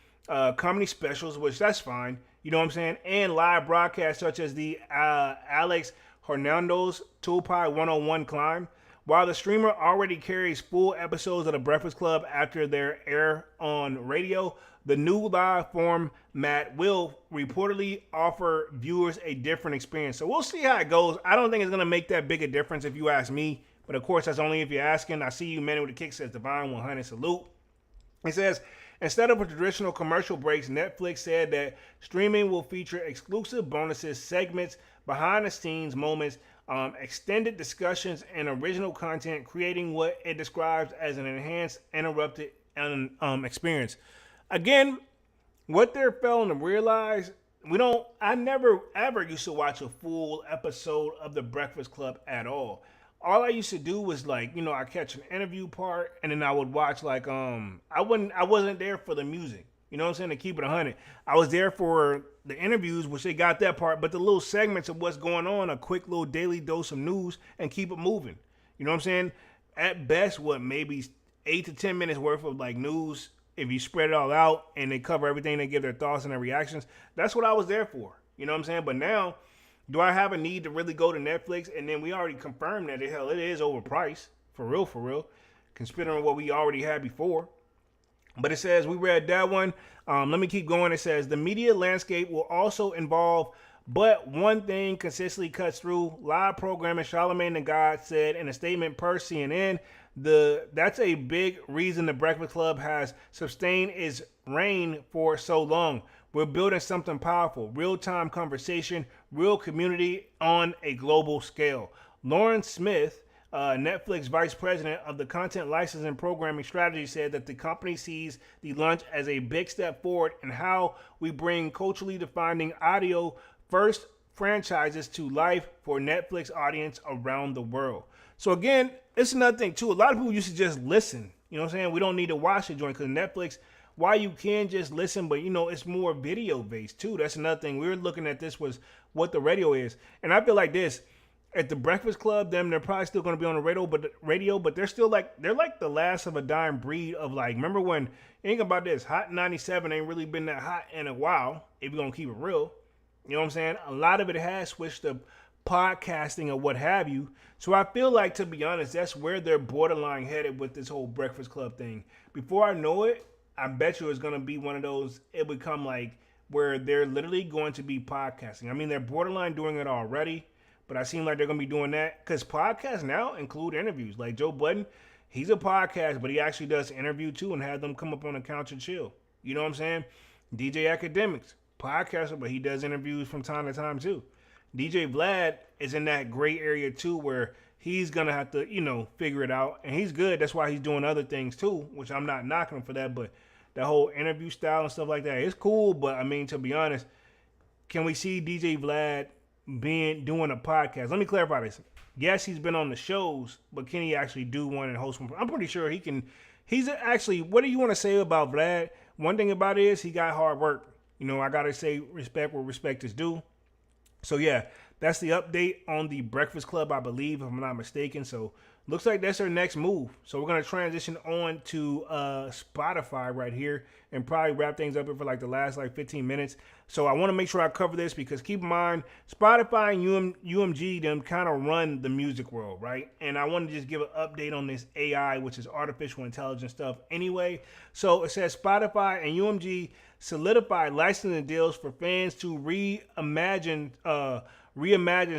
comedy specials, which that's fine, you know what I'm saying, and live broadcasts such as the Alex Hernandez Tupai 101 Climb. While the streamer already carries full episodes of The Breakfast Club after their air on radio, the new live format will reportedly offer viewers a different experience. So we'll see how it goes. I don't think it's going to make that big a difference if you ask me. But of course, that's only if you're asking. I see you, Manny with the kick, says Divine 100 salute. It says, instead of a traditional commercial breaks, Netflix said that streaming will feature exclusive bonuses, segments, behind-the-scenes moments, extended discussions, and original content, creating what it describes as an enhanced, interrupted experience. Again, what they're failing to realize, I never ever used to watch a full episode of The Breakfast Club at all. All I used to do was I catch an interview part and then I would watch I wasn't there for the music. You know what I'm saying? To keep it 100. I was there for the interviews, which they got that part, but the little segments of what's going on, a quick little daily dose of news and keep it moving. You know what I'm saying? At best, maybe 8 to 10 minutes worth of news. If you spread it all out and they cover everything, they give their thoughts and their reactions. That's what I was there for. You know what I'm saying? But now, do I have a need to really go to Netflix? And then we already confirmed that it is overpriced. For real. Considering what we already had before. But it says, we read that one. Let me keep going. It says, the media landscape will also involve, but one thing consistently cuts through, live programming. Charlamagne the God said in a statement per CNN, that's a big reason the Breakfast Club has sustained its reign for so long. We're building something powerful, real-time conversation, real community on a global scale. Lauren Smith, Netflix vice president of the content licensing and programming strategy, said that the company sees the launch as a big step forward in how we bring culturally defining audio first franchises to life for Netflix audience around the world. So again, it's another thing too. A lot of people used to just listen. You know what I'm saying? We don't need to watch the joint because Netflix, while you can just listen, but it's more video based too. That's another thing. We were looking at this was what the radio is. And I feel like this. At the Breakfast Club, they're probably still going to be on the radio, but they're still they're like the last of a dying breed of remember when, think about this, Hot 97 ain't really been that hot in a while, if you're going to keep it real. You know what I'm saying? A lot of it has switched to podcasting or what have you. So I feel like, to be honest, that's where they're borderline headed with this whole Breakfast Club thing. Before I know it, I bet you it's going to be one of those, it become where they're literally going to be podcasting. I mean, they're borderline doing it already. But I seem like they're gonna be doing that because podcasts now include interviews. Like Joe Budden, he's a podcast, but he actually does interview too and have them come up on the couch and chill. You know what I'm saying? DJ Academics, podcaster, but he does interviews from time to time too. DJ Vlad is in that gray area too, where he's gonna have to, figure it out, and he's good. That's why he's doing other things too, which I'm not knocking him for that. But the whole interview style and stuff like that is cool. But I mean, to be honest, can we see DJ Vlad doing a podcast? Let me clarify this. Yes, he's been on the shows, but can he actually do one and host one? I'm pretty sure he can. He's actually, what do you want to say about Vlad? One thing about it is he got hard work. I got to say respect where respect is due. So, yeah, that's the update on the Breakfast Club, I believe, if I'm not mistaken. So, looks like that's our next move. So, we're going to transition on to Spotify right here and probably wrap things up for like the last 15 minutes. So, I want to make sure I cover this because keep in mind, Spotify and UMG, them kind of run the music world, right? And I want to just give an update on this AI, which is artificial intelligence stuff anyway. So, it says Spotify and UMG solidify licensing deals for fans to reimagine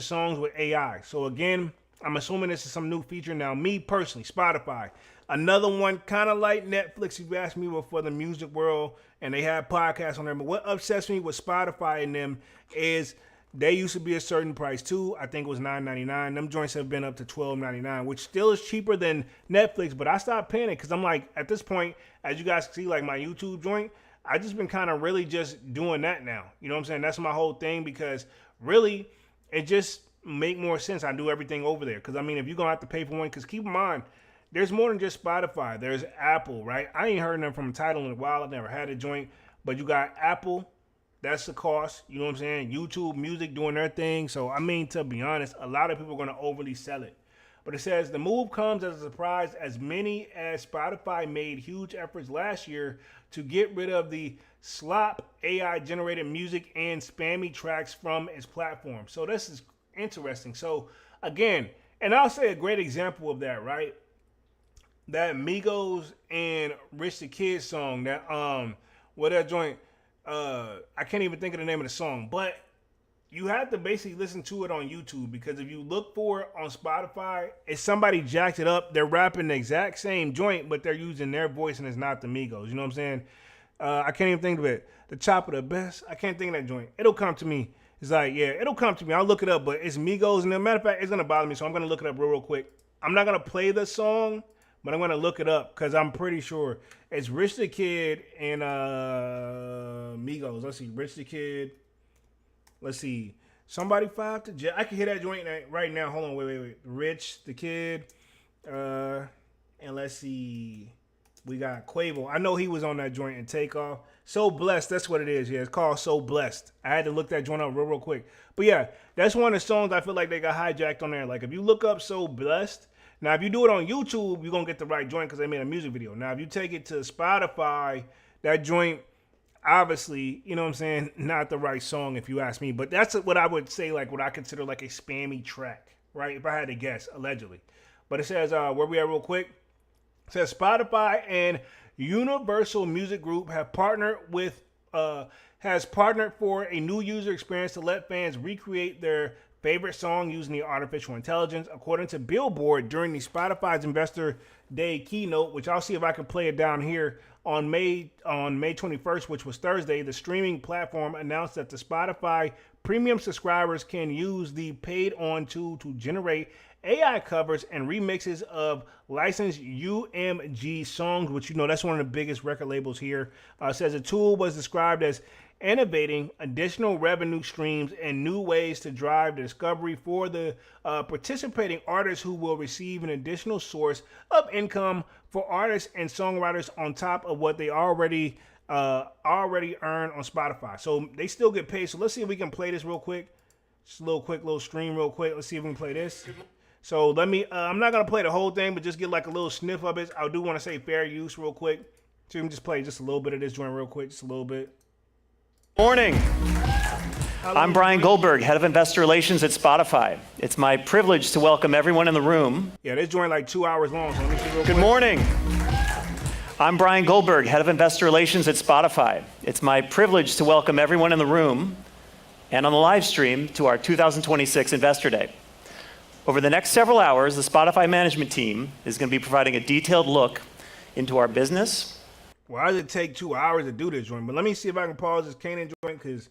songs with AI. So again, I'm assuming this is some new feature. Now, me personally, Spotify, another one kind of like Netflix, if you ask me, for the music world, and they have podcasts on there. But what upsets me with Spotify and them is they used to be a certain price too. I think it was $9.99. Them joints have been up to $12.99, which still is cheaper than Netflix. But I stopped paying it because I'm like, at this point, as you guys see, like my YouTube joint, I just been kind of really just doing that now. You know what I'm saying? That's my whole thing because really it just make more sense. I do everything over there. Because, I mean, if you're going to have to pay for one, because keep in mind, there's more than just Spotify. There's Apple, right? I ain't heard them from Tidal in a while. I've never had a joint. But you got Apple. That's the cost. You know what I'm saying? YouTube Music doing their thing. So, I mean, to be honest, a lot of people are going to overly sell it. But it says the move comes as a surprise as many as Spotify made huge efforts last year to get rid of the slop AI-generated music and spammy tracks from its platform. So this is interesting. So again, and I'll say a great example of that, right? That Migos and Rich the Kid song, that that joint, I can't even think of the name of the song, but you have to basically listen to it on YouTube because if you look for it on Spotify, if somebody jacked it up, they're rapping the exact same joint, but they're using their voice and it's not the Migos. You know what I'm saying? I can't even think of it. The Chop of the Best. I can't think of that joint. It'll come to me. It's like, yeah, it'll come to me. I'll look it up, but it's Migos. And as a matter of fact, it's going to bother me, so I'm going to look it up real quick. I'm not going to play the song, but I'm going to look it up because I'm pretty sure it's Rich the Kid and Migos. Let's see. Rich the Kid. Let's see. Somebody 5 to Jail. I can hear that joint right now. Hold on. Wait. Rich the Kid. And let's see. We got Quavo. I know he was on that joint in Takeoff. So Blessed. That's what it is. Yeah, it's called So Blessed. I had to look that joint up real quick. But yeah, that's one of the songs I feel like they got hijacked on there. Like if you look up So Blessed. Now if you do it on YouTube, you're going to get the right joint because they made a music video. Now if you take it to Spotify, that joint, obviously, you know what I'm saying, not the right song if you ask me. But that's what I would say, like what I consider like a spammy track, right? If I had to guess, allegedly. But it says, where we at real quick? It says Spotify and Universal Music Group has partnered for a new user experience to let fans recreate their favorite song using the artificial intelligence, according to Billboard during the Spotify's Investor Day keynote, which I'll see if I can play it down here. On May 21st, which was Thursday, the streaming platform announced that the Spotify premium subscribers can use the paid-on tool to generate AI covers and remixes of licensed UMG songs, which that's one of the biggest record labels here. Says the tool was described as innovating additional revenue streams and new ways to drive discovery for the participating artists who will receive an additional source of income for artists and songwriters on top of what they already earn on Spotify. So they still get paid. So let's see if we can play this real quick. Just a little stream real quick. Let's see if we can play this. So let me, I'm not going to play the whole thing, but just get like a little sniff of it. I do want to say fair use real quick. So you can just play just a little bit of this joint real quick, just a little bit. Morning. I'm Brian Goldberg, Head of Investor Relations at Spotify. It's my privilege to welcome everyone in the room. Yeah, this joint like 2 hours long, so let me see real quick. Good morning. I'm Brian Goldberg, Head of Investor Relations at Spotify. It's my privilege to welcome everyone in the room and on the live stream to our 2026 Investor Day. Over the next several hours, the Spotify management team is going to be providing a detailed look into our business. Why does it take 2 hours to do this joint? But let me see if I can pause this Kanan joint, because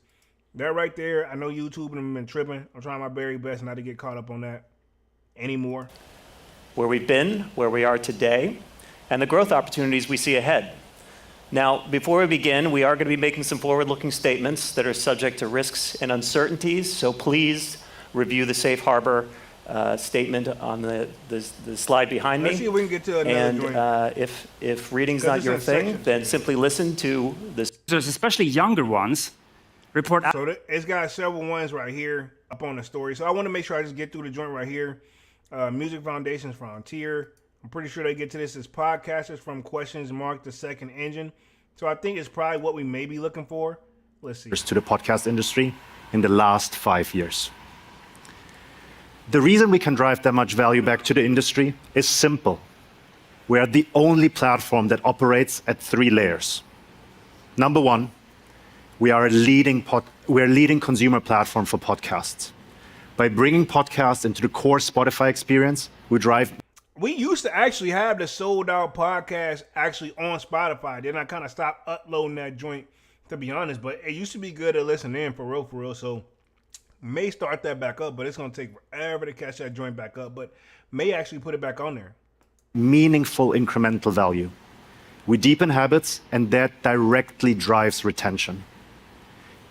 that right there, I know YouTube and them been tripping. I'm trying my very best not to get caught up on that anymore. Where we've been, where we are today, and the growth opportunities we see ahead. Now, before we begin, we are going to be making some forward-looking statements that are subject to risks and uncertainties, so please review the safe harbor statement on the slide behind me. Let's see if we can get to another joint. And if reading's not your thing, then simply listen to this. Users, especially younger ones, report. So it's got several ones right here up on the story. So I want to make sure I just get through the joint right here. Music Foundations Frontier. I'm pretty sure they get to this as podcasters from questions mark the second engine. So I think it's probably what we may be looking for. Let's see. To the podcast industry in the last 5 years. The reason we can drive that much value back to the industry is simple. We are the only platform that operates at 3 layers. Number one, we are a leading consumer platform for podcasts. By bringing podcasts into the core Spotify experience, we drive. We used to actually have the Sold Out podcast actually on Spotify. Then I kind of stopped uploading that joint, to be honest. But it used to be good to listen in for real. So may start that back up, but it's going to take forever to catch that joint back up. But may actually put it back on there. Meaningful incremental value. We deepen habits, and that directly drives retention.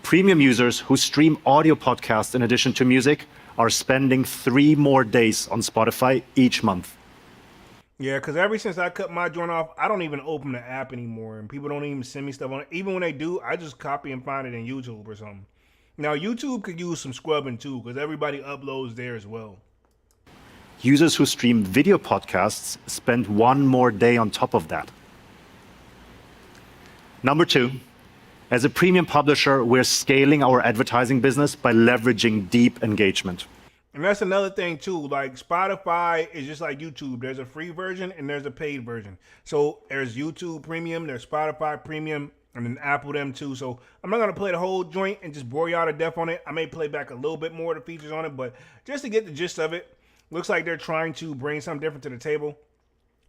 Premium users who stream audio podcasts in addition to music are spending 3 more days on Spotify each month. Yeah, because ever since I cut my joint off, I don't even open the app anymore, and people don't even send me stuff on it. Even when they do, I just copy and find it in YouTube or something. Now, YouTube could use some scrubbing too, because everybody uploads there as well. Users who stream video podcasts spend 1 more day on top of that. Number 2, as a premium publisher, we're scaling our advertising business by leveraging deep engagement. And that's another thing too. Like Spotify is just like YouTube. There's a free version and there's a paid version. So there's YouTube Premium, there's Spotify Premium, and then Apple them too. So I'm not gonna play the whole joint and just bore y'all to death on it. I may play back a little bit more of the features on it, but just to get the gist of it, looks like they're trying to bring something different to the table.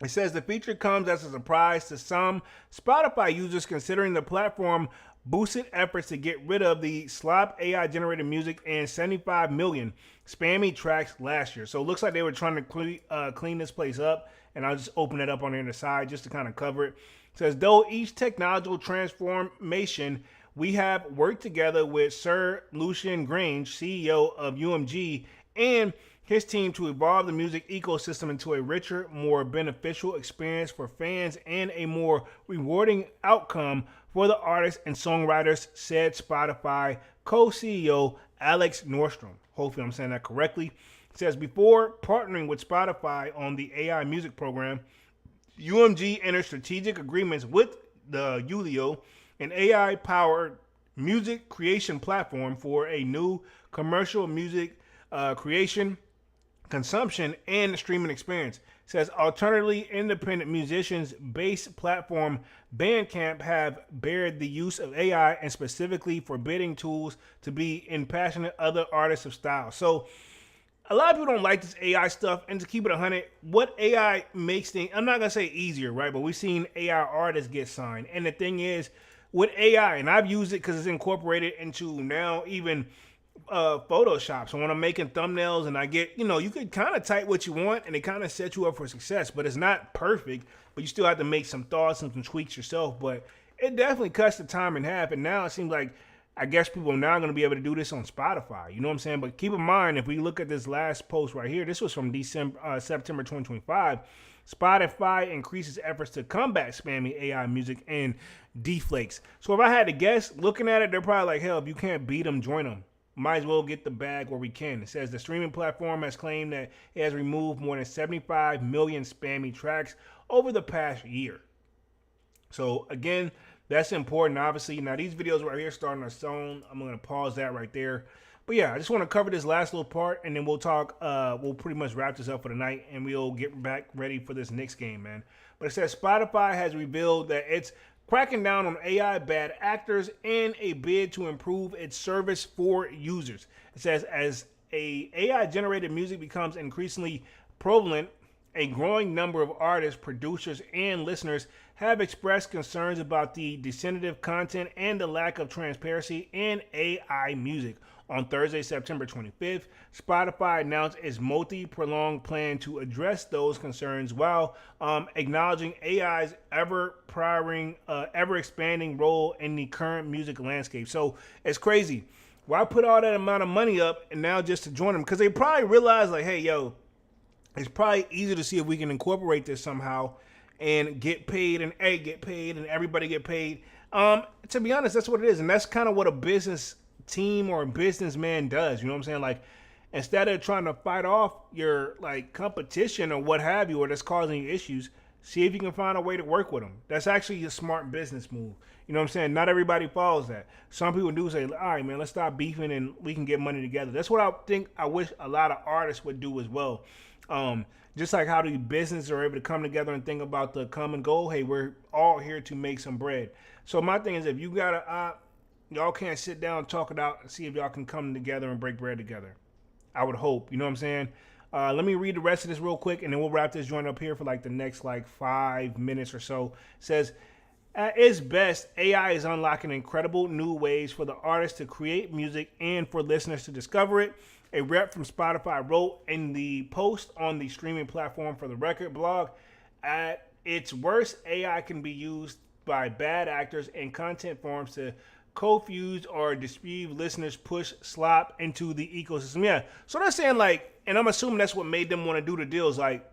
It says the feature comes as a surprise to some Spotify users, considering the platform boosted efforts to get rid of the slop AI generated music and 75 million spammy tracks last year. So it looks like they were trying to clean this place up, and I'll just open it up on the side just to kind of cover it. It says, though each technological transformation, we have worked together with Sir Lucian Grange, CEO of UMG, and his team to evolve the music ecosystem into a richer, more beneficial experience for fans and a more rewarding outcome for the artists and songwriters, said Spotify co-CEO Alex Nordstrom. Hopefully I'm saying that correctly. It says, before partnering with Spotify on the AI music program, UMG entered strategic agreements with the Julio, an AI-powered music creation platform for a new commercial music creation, consumption, and streaming experience. It says, alternatively, independent musicians-based platform Bandcamp have barred the use of AI and specifically forbidding tools to be impassionate other artists of style. So a lot of people don't like this AI stuff, and to keep it 100, what AI makes things, I'm not going to say easier, right? But we've seen AI artists get signed. And the thing is, with AI, and I've used it because it's incorporated into now even Photoshop. So when I'm making thumbnails and I get, you could kind of type what you want and it kind of sets you up for success, but it's not perfect, but you still have to make some thoughts and some tweaks yourself. But it definitely cuts the time in half. And now it seems like, I guess people are now going to be able to do this on Spotify. You know what I'm saying? But keep in mind, if we look at this last post right here, this was from September 2025. Spotify increases efforts to combat spammy AI music and deflakes. So if I had to guess, looking at it, they're probably like, hell, if you can't beat them, join them. Might as well get the bag where we can. It says the streaming platform has claimed that it has removed more than 75 million spammy tracks over the past year. So again, that's important, obviously. Now, these videos right here start on its own. I'm going to pause that right there. But yeah, I just want to cover this last little part, and then we'll talk. We'll pretty much wrap this up for the night, and we'll get back ready for this next game, man. But it says Spotify has revealed that its cracking down on AI bad actors in a bid to improve its service for users. It says, as AI generated music becomes increasingly prevalent, a growing number of artists, producers, and listeners have expressed concerns about the deceptive content and the lack of transparency in AI music. On Thursday, September 25th, Spotify announced its multi-pronged plan to address those concerns while acknowledging AI's ever-expanding role in the current music landscape. So it's crazy. Why put all that amount of money up and now just to join them? Because they probably realize, like, hey, yo, it's probably easier to see if we can incorporate this somehow and get paid and everybody get paid. To be honest, that's what it is. And that's kind of what a business team or a businessman does. You know what I'm saying? Like, instead of trying to fight off your like competition or what have you, or that's causing you issues, see if you can find a way to work with them. That's actually a smart business move. You know what I'm saying? Not everybody follows that. Some people do say, all right, man, let's stop beefing and we can get money together. That's what I wish a lot of artists would do as well. Just like how the businesses are able to come together and think about the common goal. Hey, we're all here to make some bread. So my thing is, if you got a y'all can't sit down and talk it out and see if y'all can come together and break bread together. I would hope. You know what I'm saying? Let me read the rest of this real quick, and then we'll wrap this joint up here for like the next like 5 minutes or so. It says, at its best, AI is unlocking incredible new ways for the artists to create music and for listeners to discover it. A rep from Spotify wrote in the post on the streaming platform for the Record blog, at its worst, AI can be used by bad actors and content forms to confuse or deceive listeners, push slop into the ecosystem. Yeah, so they're saying like, and I'm assuming that's what made them want to do the deals. Like,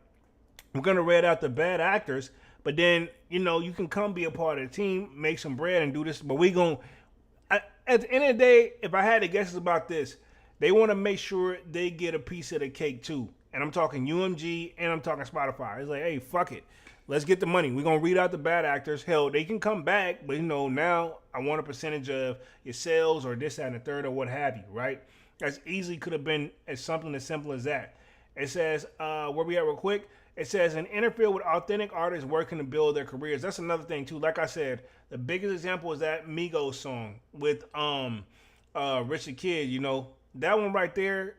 we're going to red out the bad actors, but then, you know, you can come be a part of the team, make some bread and do this. But we going to, at the end of the day, if I had to guess about this, they want to make sure they get a piece of the cake too. And I'm talking UMG and I'm talking Spotify. It's like, hey, fuck it. Let's get the money. We're going to read out the bad actors. Hell, they can come back, but, you know, now I want a percentage of your sales or this, that, and the third or what have you, right? That's easily could have been as something as simple as that. It says, where we at real quick, it says, and interfere with authentic artists working to build their careers. That's another thing, too. Like I said, the biggest example is that Migos song with Richard Kidd, you know. That one right there,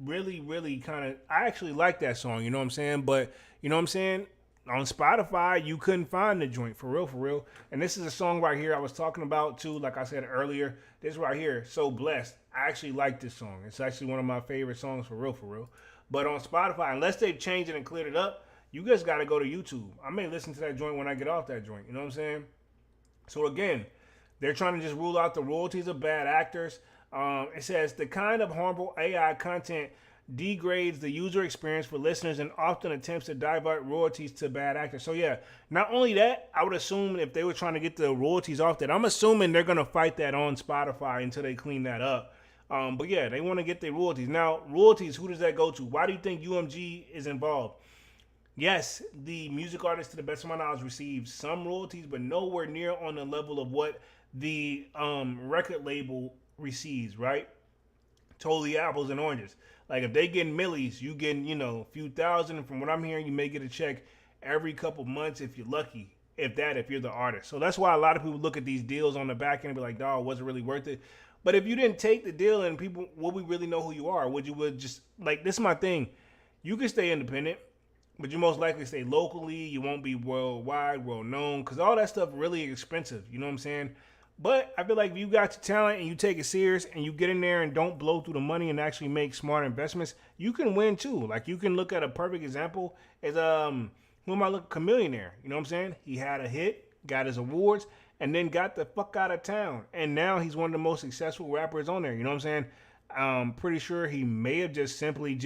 really, really kind of, I actually like that song, you know what I'm saying? But, you know what I'm saying? On Spotify, you couldn't find the joint, for real, for real. And this is a song right here I was talking about, too, like I said earlier. This right here, So Blessed. I actually like this song. It's actually one of my favorite songs, for real, for real. But on Spotify, unless they've changed it and cleared it up, you just got to go to YouTube. I may listen to that joint when I get off that joint, you know what I'm saying? So, again, they're trying to just rule out the royalties of bad actors. It says the kind of harmful AI content degrades the user experience for listeners and often attempts to divert royalties to bad actors. So yeah, not only that, I would assume if they were trying to get the royalties off that, I'm assuming they're going to fight that on Spotify until they clean that up. But yeah, they want to get their royalties. Now, royalties, who does that go to? Why do you think UMG is involved? Yes, the music artist, to the best of my knowledge, receives some royalties, but nowhere near on the level of what the record label receives, right? Totally apples and oranges. Like, if they getting millies, you getting, you know, a few thousand. And from what I'm hearing, you may get a check every couple months if you're lucky. If you're the artist. So that's why a lot of people look at these deals on the back end and be like, dawg, was it really worth it? But if you didn't take the deal and people, would we really know who you are? Would just, like, this is my thing. You can stay independent, but you most likely stay locally. You won't be worldwide, world known, because all that stuff really expensive. You know what I'm saying? But I feel like if you got your talent and you take it serious and you get in there and don't blow through the money and actually make smart investments, you can win too. Like, you can look at a perfect example is who am I looking? Chamillionaire. You know what I'm saying? He had a hit, got his awards, and then got the fuck out of town. And now he's one of the most successful rappers on there. You know what I'm saying? I'm pretty sure he may have just simply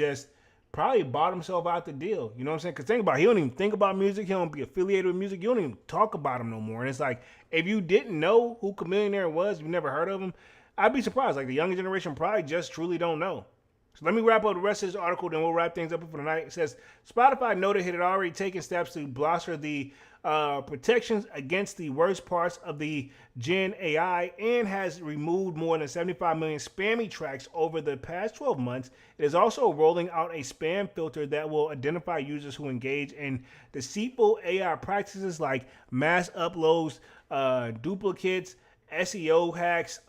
probably bought himself out the deal. You know what I'm saying? Because think about it, he don't even think about music. He don't be affiliated with music. You don't even talk about him no more. And it's like, if you didn't know who Chamillionaire was, you never heard of him, I'd be surprised. Like, the younger generation probably just truly don't know. So let me wrap up the rest of this article, then we'll wrap things up for the night. It says, Spotify noted it had already taken steps to bolster the protections against the worst parts of the Gen AI and has removed more than 75 million spammy tracks over the past 12 months. It is also rolling out a spam filter that will identify users who engage in deceitful AI practices like mass uploads, duplicates, SEO hacks,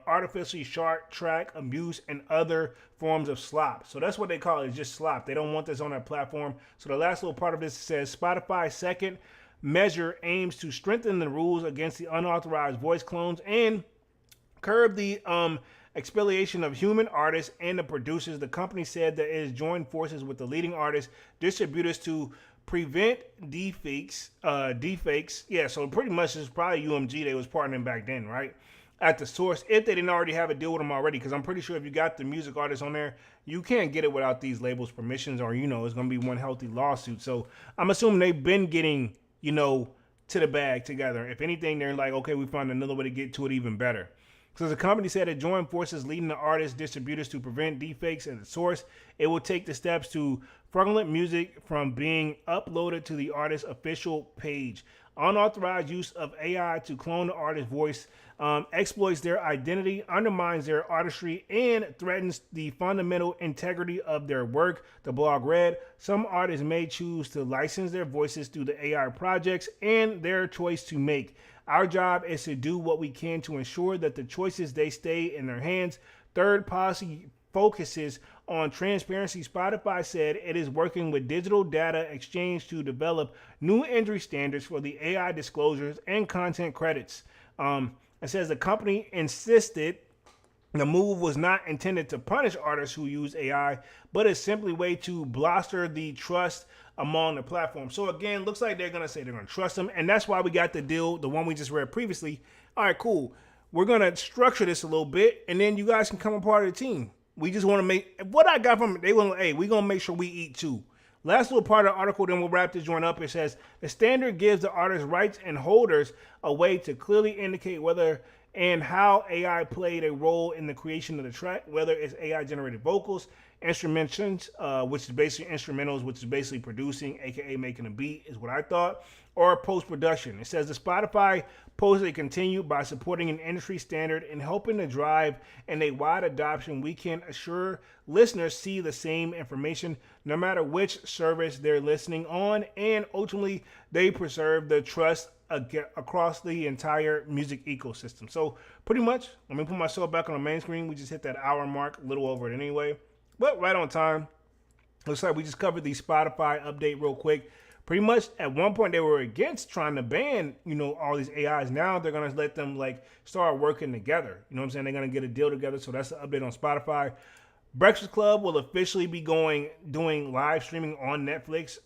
artificially short track abuse, and other forms of slop. So that's what they call it, just slop. They don't want this on their platform. So the last little part of this says Spotify's second measure aims to strengthen the rules against the unauthorized voice clones and curb the exfoliation of human artists and the producers. The company said that it has joined forces with the leading artist distributors to prevent deepfakes. Yeah, so pretty much it's probably UMG they was partnering back then, right? At the source, if they didn't already have a deal with them already, because I'm pretty sure if you got the music artists on there, you can't get it without these labels' permissions, or it's going to be one healthy lawsuit. So I'm assuming they've been getting, to the bag together. If anything, they're like, okay, we found another way to get to it even better. So the company said it joined forces leading the artists distributors to prevent deepfakes at the source. It will take the steps to fraudulent music from being uploaded to the artist's official page. Unauthorized use of AI to clone the artist's voice exploits their identity, undermines their artistry, and threatens the fundamental integrity of their work. The blog read, some artists may choose to license their voices through the AI projects and their choice to make. Our job is to do what we can to ensure that the choices they stay in their hands. Third, policy focuses on transparency. Spotify said it is working with Digital Data Exchange to develop new industry standards for the AI disclosures and content credits. It says the company insisted the move was not intended to punish artists who use AI, but is simply a way to bolster the trust among the platform. So again, looks like they're going to say they're going to trust them. And that's why we got the deal, the one we just read previously. All right, cool. We're going to structure this a little bit, and then you guys can come a part of the team. We just want to make, what I got from it, they want, hey, we're going to make sure we eat too. Last little part of the article, then we'll wrap this joint up. It says, the standard gives the artist rights and holders a way to clearly indicate whether and how AI played a role in the creation of the track, whether it's AI-generated vocals, instrumentations, which is basically instrumentals, which is basically producing, aka making a beat, is what I thought, or post-production. It says the Spotify posts they continue by supporting an industry standard and helping to drive in a wide adoption. We can assure listeners see the same information no matter which service they're listening on, and ultimately they preserve the trust across the entire music ecosystem. So pretty much, let me put myself back on the main screen. We just hit that hour mark, a little over it anyway, but right on time. Looks like we just covered the Spotify update real quick. Pretty much at one point they were against trying to ban, all these AIs. Now they're going to let them start working together. You know what I'm saying? They're going to get a deal together. So that's the update on Spotify. Breakfast Club will officially be doing live streaming on Netflix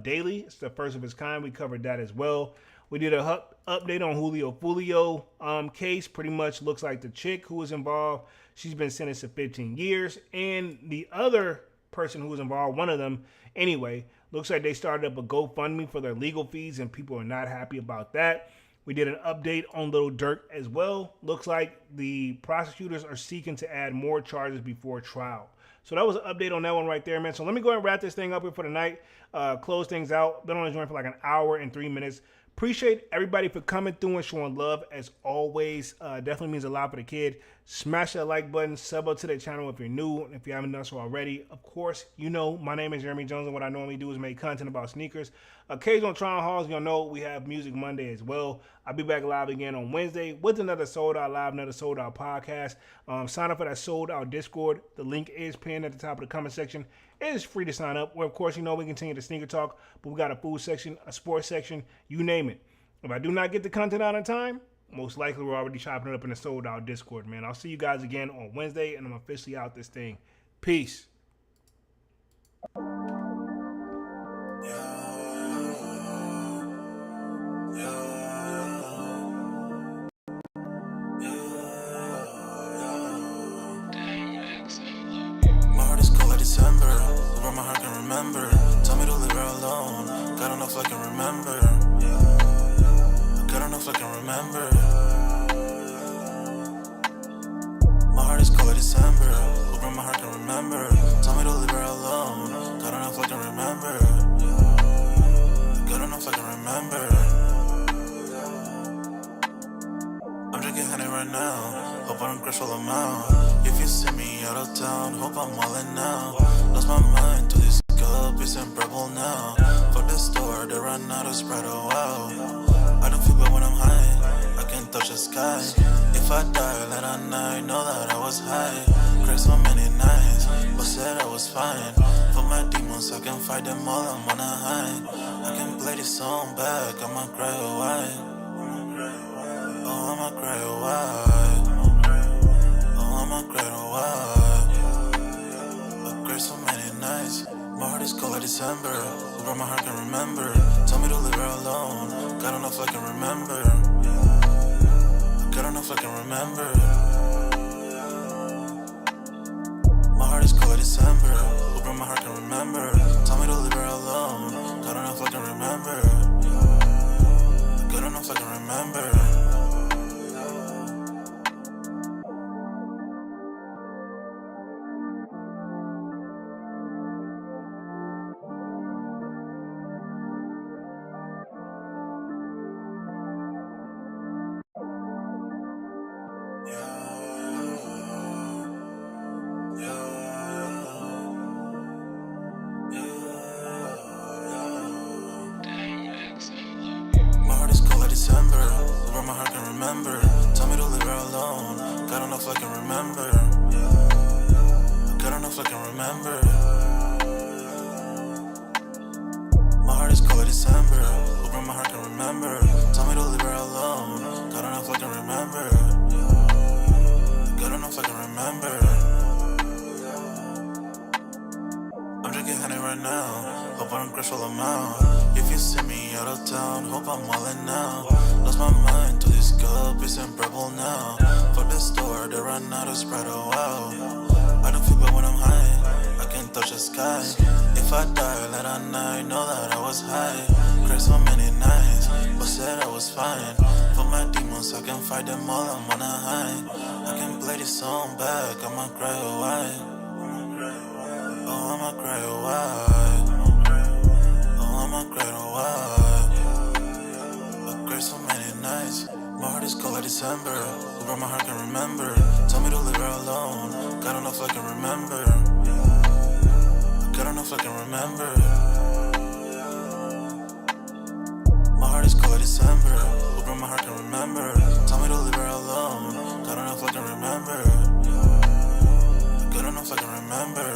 daily. It's the first of its kind. We covered that as well. We did a update on Julio Foolio case. Pretty much looks like the chick who was involved, she's been sentenced to 15 years. And the other person who was involved, one of them, anyway, looks like they started up a GoFundMe for their legal fees, and people are not happy about that. We did an update on Lil Durk as well. Looks like the prosecutors are seeking to add more charges before trial. So that was an update on that one right there, man. So let me go ahead and wrap this thing up here for the night. Close things out. Been on the joint for like an hour and 3 minutes. Appreciate everybody for coming through and showing love as always. Definitely means a lot for the kid. Smash that like button, sub up to the channel if you're new, and if you haven't done so already. Of course, my name is Jeremy Jones, and what I normally do is make content about sneakers. Occasional Tron Halls, we have Music Monday as well. I'll be back live again on Wednesday with another Sold Out Live, another Sold Out podcast. Sign up for that Sold Out Discord. The link is pinned at the top of the comment section. It is free to sign up. Where, of course, we continue the sneaker talk, but we got a food section, a sports section, you name it. If I do not get the content out in time, most likely we're already chopping it up in the Sold Out Discord, man. I'll see you guys again on Wednesday, and I'm officially out this thing. Peace. December, where my heart can remember. Tell me to leave her alone. God enough I can remember. God enough I can remember. My heart is cold like December, where my heart can remember. Tell me to leave her alone. God enough I can remember. God enough I can remember. crucial amount. If you see me out of town, hope I'm wildin' now. Lost my mind to this cup, it's unbearable now. For the store, they run out of Sprite, oh wow. I don't feel bad when I'm high, I can't touch the sky. If I die late at night, know that I was high. Cried so many nights, but said I was fine. For my demons, I can fight them all, I'm on a high. I can play this song back, I'ma cry a while. Oh, I'ma cry a while. Oh, I'ma cry a while. I cried so many nights. My heart is cold like December. Over my heart can remember. Tell me to leave her alone. God don't know if I can remember. God don't know if I can remember. My heart is cold like December. Over my heart can remember. Tell me to leave her alone. God don't know if I can remember. God don't know if I can remember. My heart is cold like December. Over my heart can remember. Tell me to leave her alone. God don't know if I can remember. God don't know if I can remember. My heart is cold like December. Over my heart can remember. Tell me to leave her alone. God don't know if I can remember. God don't know if I can remember. I'm drinking honey right now. Hope I don't crush all amount. If you see me out of town, hope I'm wildin' now. Lost my mind to this cup, it's unbearable now. For the store, they run out of Sprite, oh wow. I don't feel bad when I'm high, I can't touch the sky. If I die late at night, know that I was high. Cried so many nights, but said I was fine. For my demons, I can fight them all, I'm on a high. I can play this song back, I'ma cry a while. Oh, I'ma cry a while. Oh, I'ma cry a while. I cried so many nights. My heart is cold like December. Over my heart can remember. Tell me to leave her alone. God don't know if I can remember. God don't know if I can remember. My heart is cold like December. Over my heart can remember. Tell me to leave her alone. God don't know if I can remember. God don't know if I can remember.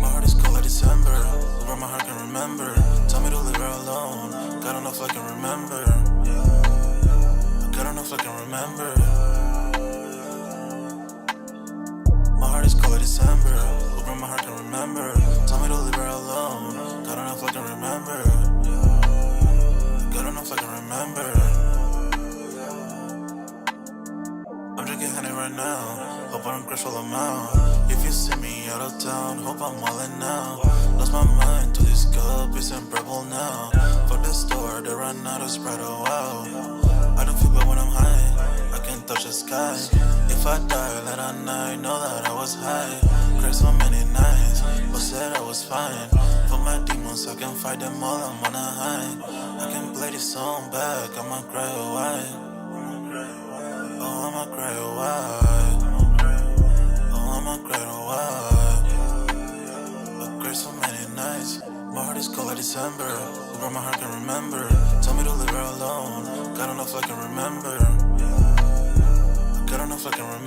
My heart is cold like December. Over my heart can remember. Tell me to leave her alone. God don't know if I can remember. God don't know if I can remember. My heart is cold like December. Over my heart can remember. Tell me to leave her alone. God don't know if I can remember. God don't know if I can remember. I'm drinking honey right now. Hope I don't crush all amount. If you see me out of town, hope I'm wildin' now. Lost my mind to this cup, it's unbearable now. For the store, they run out of Sprite, oh wow. I don't feel bad when I'm high, I can't touch the sky. If I die late at night, know that I was high. Cried so many nights, but said I was fine. For my demons, I can fight them all, I'm on a high. I can play this song back, I'ma cry a while. Oh, I'ma cry a while. Oh, I'ma cry a while. I cried so many nights. My heart is cold like December. Over my heart can remember. Tell me to leave her alone. God don't know if I can remember. God don't know if I can remember.